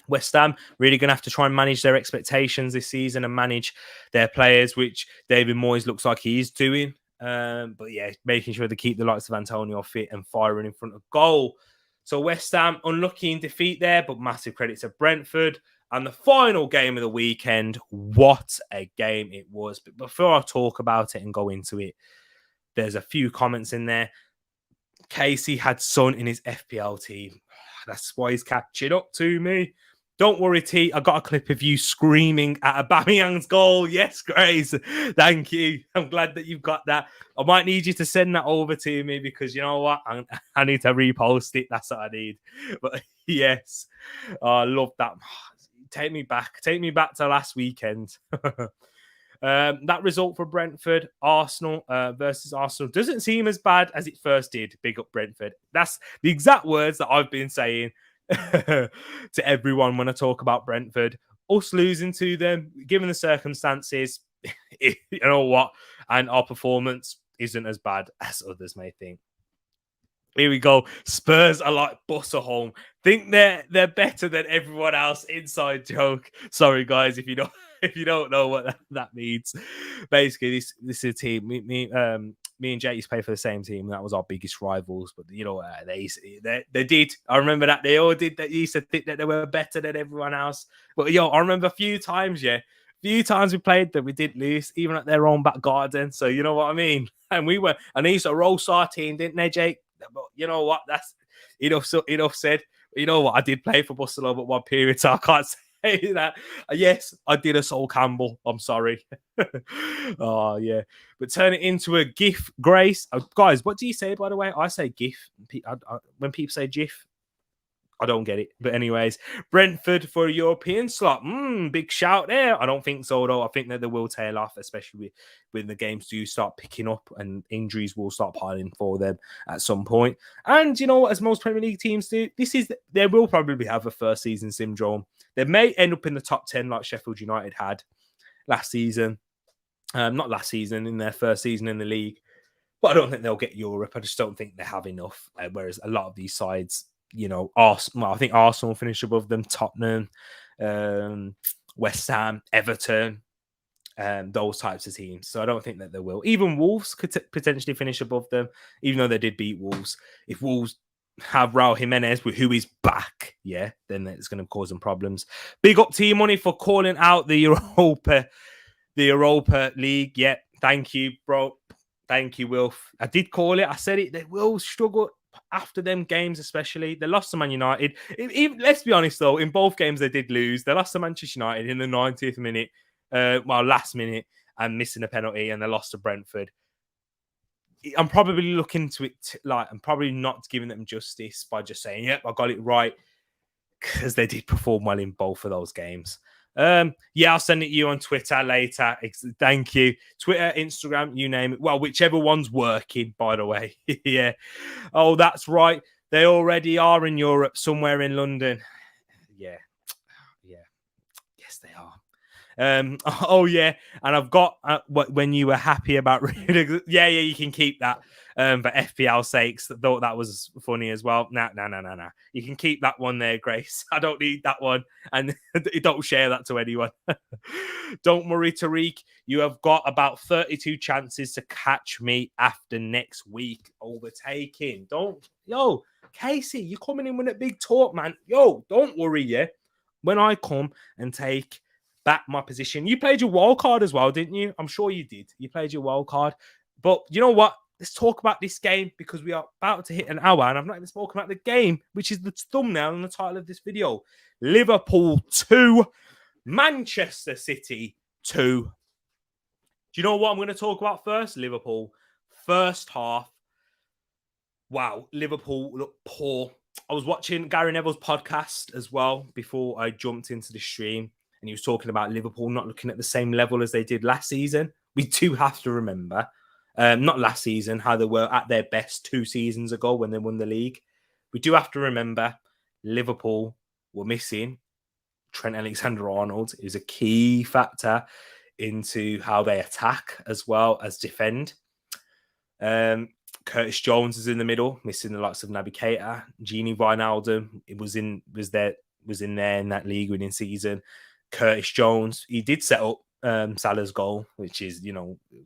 West Ham really going to have to try and manage their expectations this season and manage their players, which David Moyes looks like he is doing. But yeah, making sure to keep the likes of Antonio fit and firing in front of goal. So West Ham, unlucky in defeat there, but massive credit to Brentford. And the final game of the weekend, what a game it was. But before I talk about it and go into it, there's a few comments in there. Casey had Son in his FPL team. That's why he's catching up to me. Don't worry, T. I got a clip of you screaming at Aubameyang's goal. Yes, Grace. Thank you. I'm glad that you've got that. I might need you to send that over to me because you know what? I need to repost it. That's what I need. But yes, I love that. Take me back to last weekend. That result for Brentford, Arsenal versus Arsenal doesn't seem as bad as it first did. Big up Brentford. That's the exact words that I've been saying to everyone when I talk about Brentford. Us losing to them, given the circumstances, you know what? And our performance isn't as bad as others may think. Here we go. Spurs are like Buster home. Think they're better than everyone else. Inside joke. Sorry, guys, if you don't know what that means. Basically, this is a team. Me and Jay used to play for the same team. That was our biggest rivals. But you know, they did. I remember that they all did. That used to think that they were better than everyone else. But I remember a few times we played them, we did lose, even at their own back garden. So you know what I mean. And they used to roast our team, didn't they, Jake? But you know what? That's enough said. You know what? I did play for Barcelona at one period, so I can't say that. Yes, I did a Sol Campbell. I'm sorry. Oh, yeah. But turn it into a GIF, Grace. Guys, what do you say, by the way? I say GIF. When people say GIF, I don't get it. But anyways, Brentford for a European slot. Big shout there. I don't think so, though. I think that they will tail off, especially when the games do start picking up and injuries will start piling for them at some point. And you know what? As most Premier League teams do, they will probably have a first season syndrome. They may end up in the top 10 like Sheffield United had last season. Not last season, in their first season in the league. But I don't think they'll get Europe. I just don't think they have enough. Whereas a lot of these sides, you know, I think Arsenal will finish above them, Tottenham, West Ham, Everton, those types of teams. So I don't think that they will. Even Wolves could potentially finish above them, even though they did beat Wolves. If Wolves have Raul Jimenez, who is back, then it's going to cause them problems. Big up Team Money for calling out the Europa League. Yeah, thank you, bro. Thank you, Wilf. I did call it. I said it. They will struggle after them games, especially. They lost to Man United. Let's be honest, though. In both games, they did lose. They lost to Manchester United in the 90th minute, last minute, and missing a penalty, and they lost to Brentford. I'm probably looking to it I'm probably not giving them justice by just saying, yep, I got it right, because they did perform well in both of those games. I'll send it to you on Twitter later. Thank you. Twitter, Instagram, you name it. Well, whichever one's working, by the way. Yeah. Oh, that's right. They already are in Europe, somewhere in London. Yeah. Yes, they are. Oh yeah, and I've got when you were happy about you can keep that. For FPL sakes, thought that was funny as well. Nah. You can keep that one there, Grace. I don't need that one. And don't share that to anyone. Don't worry, Tariq. You have got about 32 chances to catch me after next week. Overtaking. Yo, Casey, you're coming in with a big talk, man. Yo, don't worry, yeah. When I come and take back my position, you played your wild card as well, didn't you? I'm sure you did. You played your wild card. But you know what? Let's talk about this game because we are about to hit an hour and I've not even spoken about the game, which is the thumbnail and the title of this video. Liverpool 2, Manchester City 2. Do you know what I'm going to talk about first? Liverpool. First half. Wow, Liverpool looked poor. I was watching Gary Neville's podcast as well before I jumped into the stream, and he was talking about Liverpool not looking at the same level as they did last season. We do have to remember, not last season, how they were at their best 2 seasons ago when they won the league. We do have to remember Liverpool were missing Trent Alexander-Arnold. It was a key factor into how they attack as well as defend. Curtis Jones is in the middle, missing the likes of Naby Keita. Gini Wijnaldum was in there in that league winning season. Curtis Jones, he did set up Salah's goal, which is,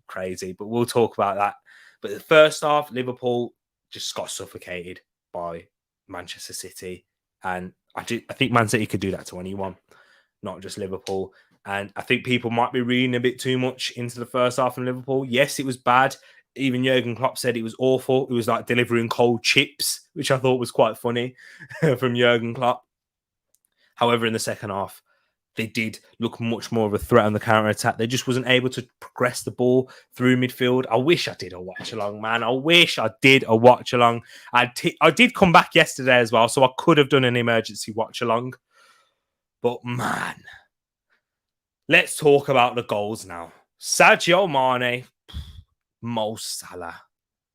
crazy, but we'll talk about that. But the first half, Liverpool just got suffocated by Manchester City. And I think Man City could do that to anyone, not just Liverpool. And I think people might be reading a bit too much into the first half in Liverpool. Yes, it was bad. Even Jurgen Klopp said it was awful. It was like delivering cold chips, which I thought was quite funny from Jurgen Klopp. However, in the second half, they did look much more of a threat on the counter-attack. They just wasn't able to progress the ball through midfield. I wish I did a watch-along, man. I wish I did a watch-along. I did come back yesterday as well, so I could have done an emergency watch-along. But, man, let's talk about the goals now. Sadio Mane, Mo Salah.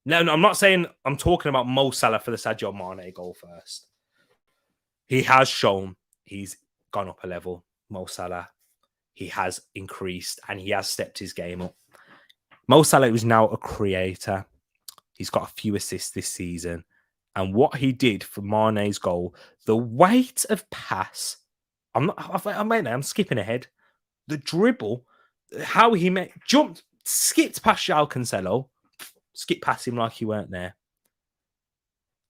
No, I'm not saying I'm talking about Mo Salah for the Sadio Mane goal first. He has shown he's gone up a level. Mo Salah, he has increased and he has stepped his game up. Mo Salah is now a creator. He's got a few assists this season. And what he did for Mane's goal, the weight of pass, I'm skipping ahead. The dribble, how he skipped past João Cancelo, skipped past him like he weren't there.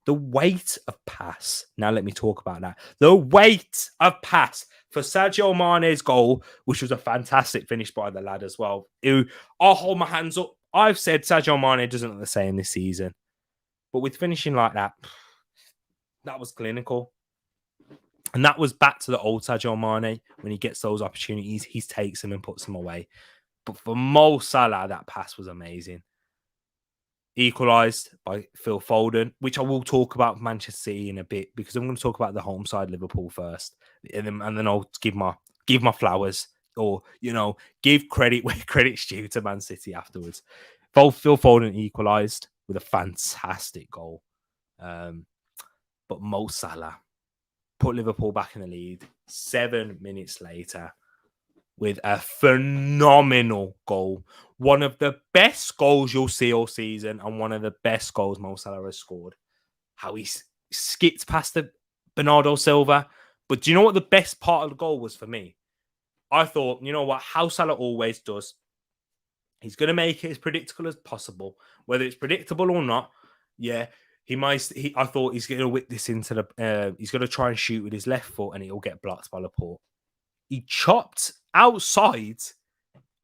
The weight of pass. Now let me talk about that. The weight of pass for Sadio Mane's goal, which was a fantastic finish by the lad as well. I'll hold my hands up. I've said Sadio Mane doesn't look the same this season. But with finishing like that, that was clinical. And that was back to the old Sadio Mane. When he gets those opportunities, he takes them and puts them away. But for Mo Salah, that pass was amazing. Equalised by Phil Foden, which I will talk about Manchester City in a bit because I'm going to talk about the home side Liverpool first, and then I'll give my flowers or give credit where credit's due to Man City afterwards. Phil Foden equalised with a fantastic goal, but Mo Salah put Liverpool back in the lead 7 minutes later with a phenomenal goal. One of the best goals you'll see all season and one of the best goals Mo Salah has scored. How he skipped past the Bernardo Silva. But do you know what the best part of the goal was for me? I thought, you know what? How Salah always does. He's going to make it as predictable as possible. Whether it's predictable or not, yeah, I thought he's going to whip this into the... he's going to try and shoot with his left foot and it'll get blocked by Laporte. He chopped outside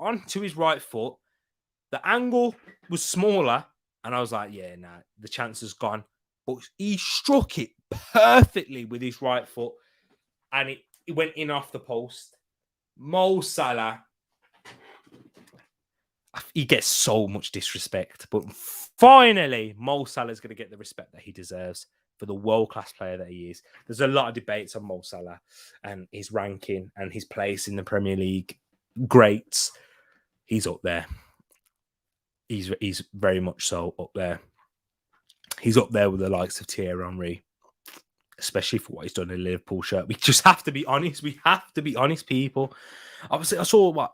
onto his right foot. The angle was smaller, and I was like, yeah, nah, the chance is gone. But he struck it perfectly with his right foot, and it went in off the post. Mo Salah, he gets so much disrespect, but finally, Mo Salah is going to get the respect that he deserves for the world-class player that he is. There's a lot of debates on Mo Salah and his ranking and his place in the Premier League greats. He's up there. He's very much so up there. He's up there with the likes of Thierry Henry, especially for what he's done in the Liverpool shirt. We just have to be honest. We have to be honest, people. Obviously, I saw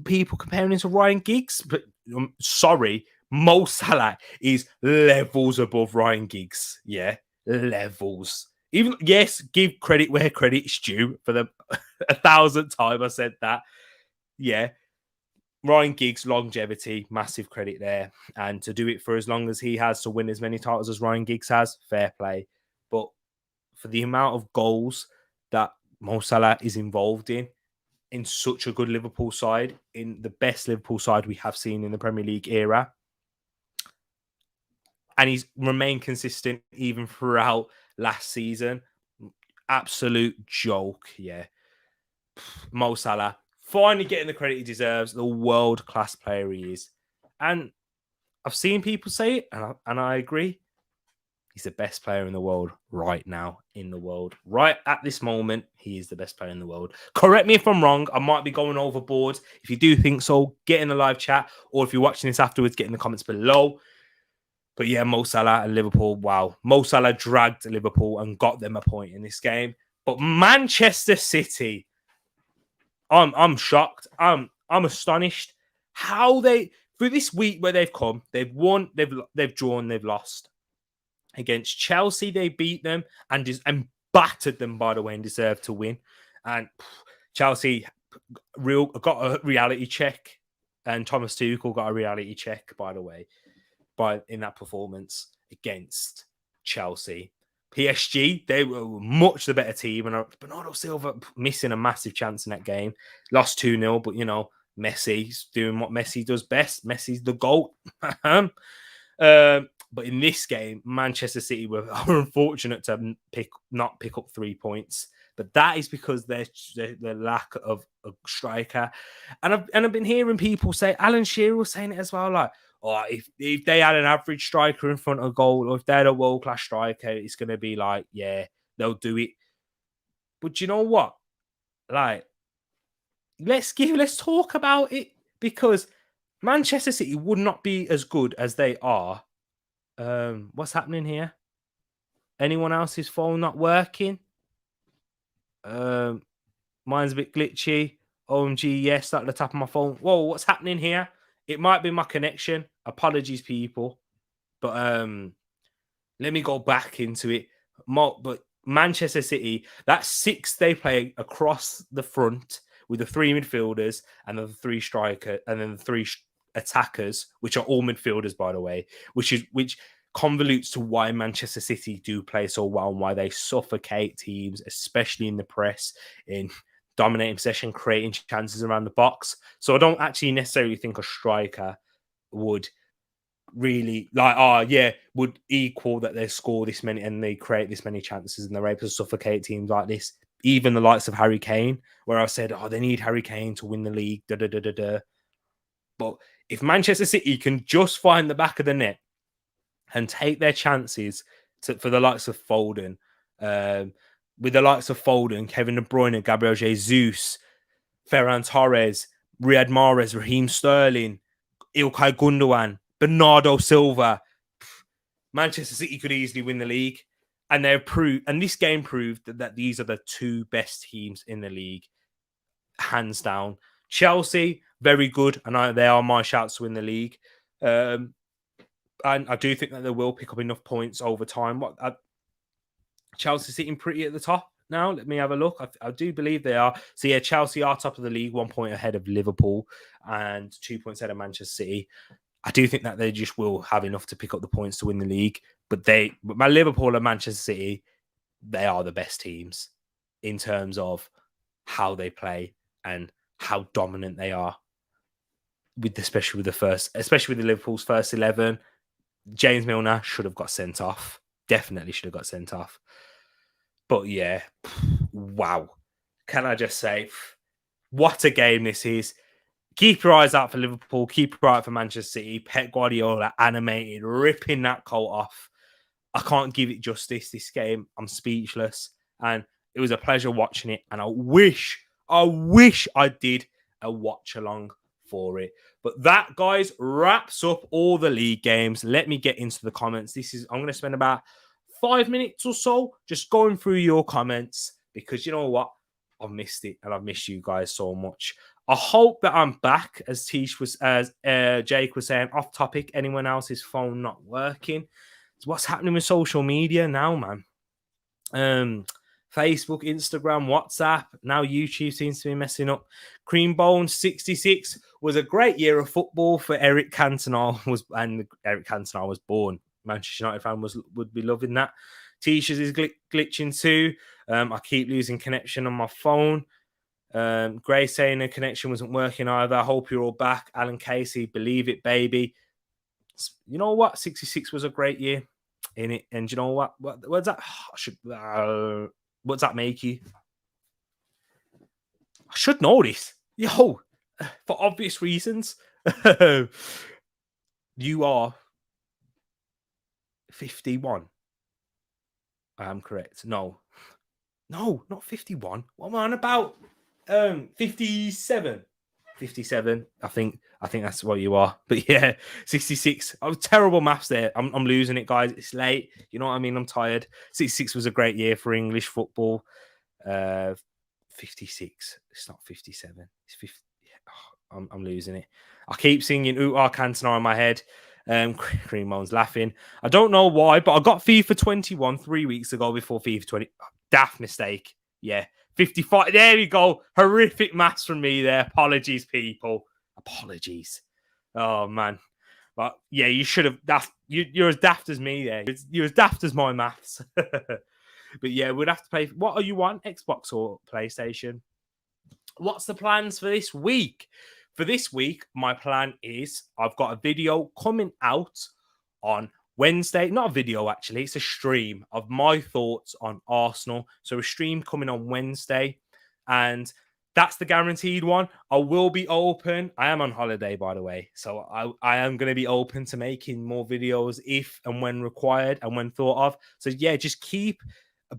people comparing him to Ryan Giggs, but I'm sorry, Mo Salah is levels above Ryan Giggs. Yeah, levels. Even yes, give credit where credit's due for the 1,000th time I said that. Yeah, Ryan Giggs' longevity, massive credit there. And to do it for as long as he has to win as many titles as Ryan Giggs has, fair play. But for the amount of goals that Mo Salah is involved in such a good Liverpool side, in the best Liverpool side we have seen in the Premier League era, and he's remained consistent even throughout last season. Absolute joke, yeah. Mo Salah finally getting the credit he deserves, the world-class player he is. And I've seen people say it, and I agree. He's the best player in the world right now, in the world. Right at this moment, he is the best player in the world. Correct me if I'm wrong. I might be going overboard. If you do think so, get in the live chat. Or if you're watching this afterwards, get in the comments below. But yeah, Mo Salah and Liverpool, wow. Mo Salah dragged Liverpool and got them a point in this game. But Manchester City, I'm shocked. I'm astonished how they, through this week where they've come, they've won, they've drawn, they've lost. Against Chelsea, they beat them and battered them, by the way, and deserved to win. And Chelsea got a reality check, and Thomas Tuchel got a reality check, by the way, in that performance against Chelsea. PSG, they were much the better team, and Bernardo Silva missing a massive chance in that game. Lost 2-0, but, you know, Messi's doing what Messi does best. Messi's the GOAT. But in this game, Manchester City were unfortunate to not pick up 3 points. But that is because their lack of a striker. And I've been hearing people say, Alan Shearer was saying it as well, like, oh, if they had an average striker in front of goal, or if they had a world-class striker, it's going to be like, yeah, they'll do it. But you know what? Like, let's talk about it, because Manchester City would not be as good as they are. What's happening here? Anyone else's phone not working? Mine's a bit glitchy. OMG, yes, at the top of my phone. Whoa, what's happening here? It might be my connection. Apologies, people. But let me go back into it. But Manchester City, that's 6 they play across the front with the 3 midfielders and then the 3 striker and then the 3 attackers, which are all midfielders, by the way, which convolutes to why Manchester City do play so well and why they suffocate teams, especially in the press, in dominating possession, creating chances around the box. So I don't actually necessarily think a striker would really would equal that they score this many and they create this many chances and they're able to suffocate teams like this. Even the likes of Harry Kane, where I said, oh, they need Harry Kane to win the league. But if Manchester City can just find the back of the net and take their chances for the likes of Foden, with the likes of Foden, Kevin De Bruyne, Gabriel Jesus, Ferran Torres, Riyad Mahrez, Raheem Sterling, Ilkay Gundogan, Bernardo Silva, Manchester City could easily win the league. And this game proved that these are the 2 best teams in the league, hands down. Chelsea, very good, and they are my shouts to win the league. And I do think that they will pick up enough points over time. Chelsea sitting pretty at the top now. Let me have a look. I do believe they are. So yeah, Chelsea are top of the league, 1 point ahead of Liverpool and 2 points ahead of Manchester City. I do think that they just will have enough to pick up the points to win the league. But Liverpool and Manchester City, they are the best teams in terms of how they play and how dominant they are. Especially with the Liverpool's first 11. James Milner should have got sent off. Definitely should have got sent off. But yeah, wow. Can I just say, what a game this is. Keep your eyes out for Liverpool. Keep your eye out for Manchester City. Pep Guardiola animated, ripping that coat off. I can't give it justice, this game. I'm speechless. And it was a pleasure watching it. And I wish I did a watch along for it. But that, guys, wraps up all the league games. Let me get into the comments. I'm going to spend about 5 minutes or so just going through your comments, because you know what? I've missed it, and I've missed you guys so much. I hope that I'm back, as Jake was saying, off topic. Anyone else's phone not working? What's happening with social media now, man? Facebook, Instagram, WhatsApp. Now YouTube seems to be messing up. Creambone 66 was a great year of football for Eric Cantona. Eric Cantona was born. Manchester United fan would be loving that. T-shirts is glitching too. I keep losing connection on my phone. Gray saying the connection wasn't working either. I hope you're all back. Alan Casey, believe it, baby. You know what? 66 was a great year in it. And you know what? What's that? What's that make you? I should know this. Yo, for obvious reasons. You are 51. I am correct. No, not 51. What am I on about? 57. 57. I think that's what you are. But yeah, 66. I was terrible maths there. I'm losing it, guys. It's late. You know what I mean? I'm tired. 66 was a great year for English football. 56. It's not 57. It's 50. Yeah, I'm losing it. I keep singing Utar Cantona in my head. Creammone's laughing. I don't know why, but I got FIFA 21 3 weeks ago before FIFA 20. Daft mistake. Yeah. 55. There we go. Horrific maths from me there. Apologies, people. Apologies. Oh, man. But yeah, you should have. You're as daft as me there. You're as daft as my maths. But yeah, we'd have to play. What are you on? Xbox or PlayStation? What's the plans for this week? For this week, my plan is I've got a video coming out on Wednesday. Not a video, actually. It's a stream of my thoughts on Arsenal. So a stream coming on Wednesday. And that's the guaranteed one. I will be open. I am on holiday, by the way. So I am going to be open to making more videos if and when required and when thought of. So yeah, just keep...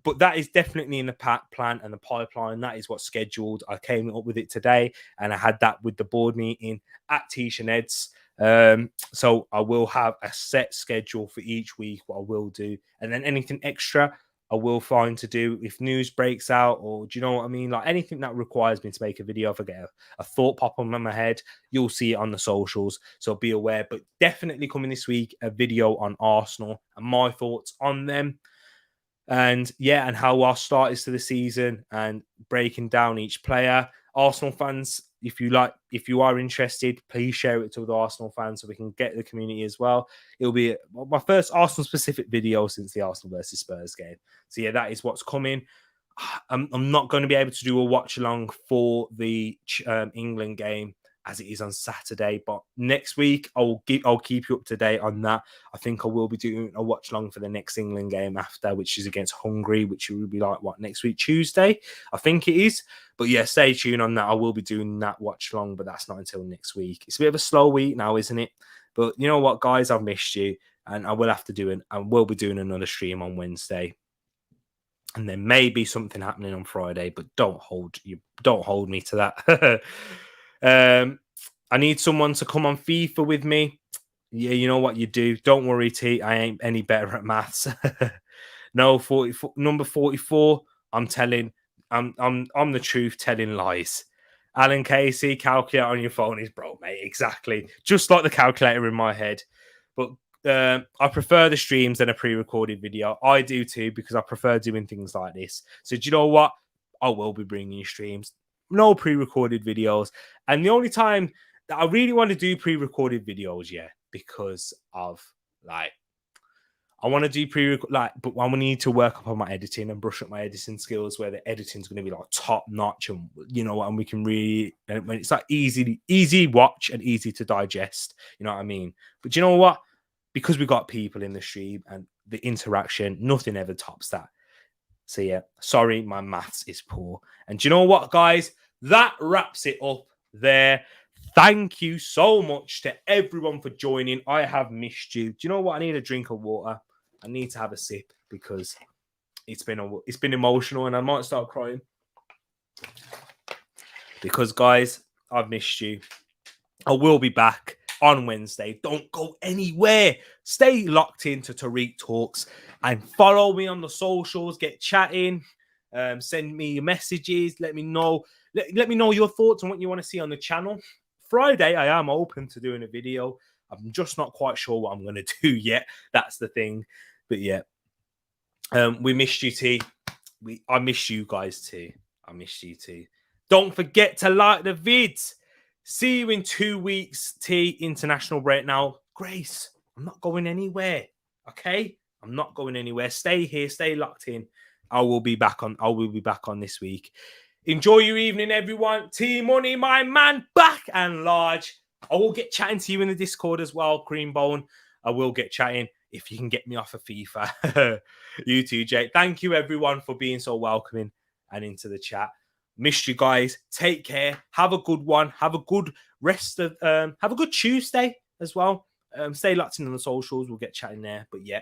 But that is definitely in the plan and the pipeline. That is what's scheduled. I came up with it today, and I had that with the board meeting at Tish and Ed's. So I will have a set schedule for each week, what I will do. And then anything extra, I will find to do if news breaks out, or do you know what I mean? Like anything that requires me to make a video, if I get a thought pop on my head, you'll see it on the socials. So be aware. But definitely coming this week, a video on Arsenal and my thoughts on them. And yeah, and how our start is to the season and breaking down each player. Arsenal fans, if you are interested, please share it to the Arsenal fans so we can get the community as well. It'll be my first Arsenal specific video since the Arsenal versus Spurs game. So yeah, that is what's coming. I'm not going to be able to do a watch along for the England game as it is on Saturday, but next week I'll keep you up to date on that. I think I will be doing a watch long for the next England game after, which is against Hungary, which will be like next week Tuesday, I think it is. But yeah, stay tuned on that. I will be doing that watch long, but that's not until next week. It's a bit of a slow week now, isn't it? But you know what, guys, I've missed you, and I will have to do it. I will be doing another stream on Wednesday. And there may be something happening on Friday, but don't hold me to that. I need someone to come on FIFA with me. Yeah, you know what you do. Don't worry, T. I ain't any better at maths. No, 44, number 44. I'm the truth telling lies. Alan Casey, calculator on your phone is broke, mate. Exactly. Just like the calculator in my head. But I prefer the streams than a pre-recorded video. I do too, because I prefer doing things like this. So do you know what? I will be bringing you streams. No pre-recorded videos. And the only time that I really want to do pre-recorded videos, because of I want to do but I need to work up on my editing and brush up my editing skills, where the editing's going to be top notch, and you know, and we can really, when it's easy watch and easy to digest, you know what I mean? But you know what? Because we got people in the stream and the interaction, nothing ever tops that. So yeah, sorry, my maths is poor. And do you know what, guys? That wraps it up there. Thank you so much to everyone for joining. I have missed you. Do you know what? I need a drink of water. I need to have a sip because it's been emotional, and I might start crying. Because, guys, I've missed you. I will be back on Wednesday. Don't go anywhere. Stay locked into Tariq Talks and follow me on the socials. Get chatting. Send me your messages. Let me know. Let me know your thoughts on what you want to see on the channel. Friday, I am open to doing a video. I'm just not quite sure what I'm going to do yet. That's the thing. But yeah, we missed you, T. I miss you guys, T. I miss you, T. Don't forget to like the vids. See you in 2 weeks, T. International break now. Grace, I'm not going anywhere. Okay? I'm not going anywhere. Stay here. Stay locked in. I will be back on this week. Enjoy your evening, everyone. T Money, my man, back and large. I will get chatting to you in the Discord as well, Creambone. I will get chatting if you can get me off of FIFA. You too, Jake. Thank you, everyone, for being so welcoming and into the chat. Missed you guys. Take care. Have a good one. Have a good rest of have a good Tuesday as well. Stay locked in on the socials. We'll get chatting there. But yeah,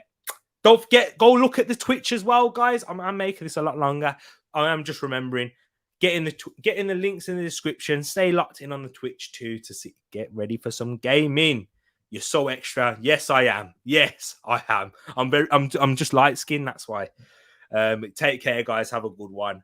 don't forget, go look at the Twitch as well, guys. I'm making this a lot longer. I am just remembering. Get in the links in the description. Stay locked in on the Twitch too to get ready for some gaming. You're so extra. Yes, I am. Yes, I am. I'm just light skinned. That's why. Take care, guys. Have a good one.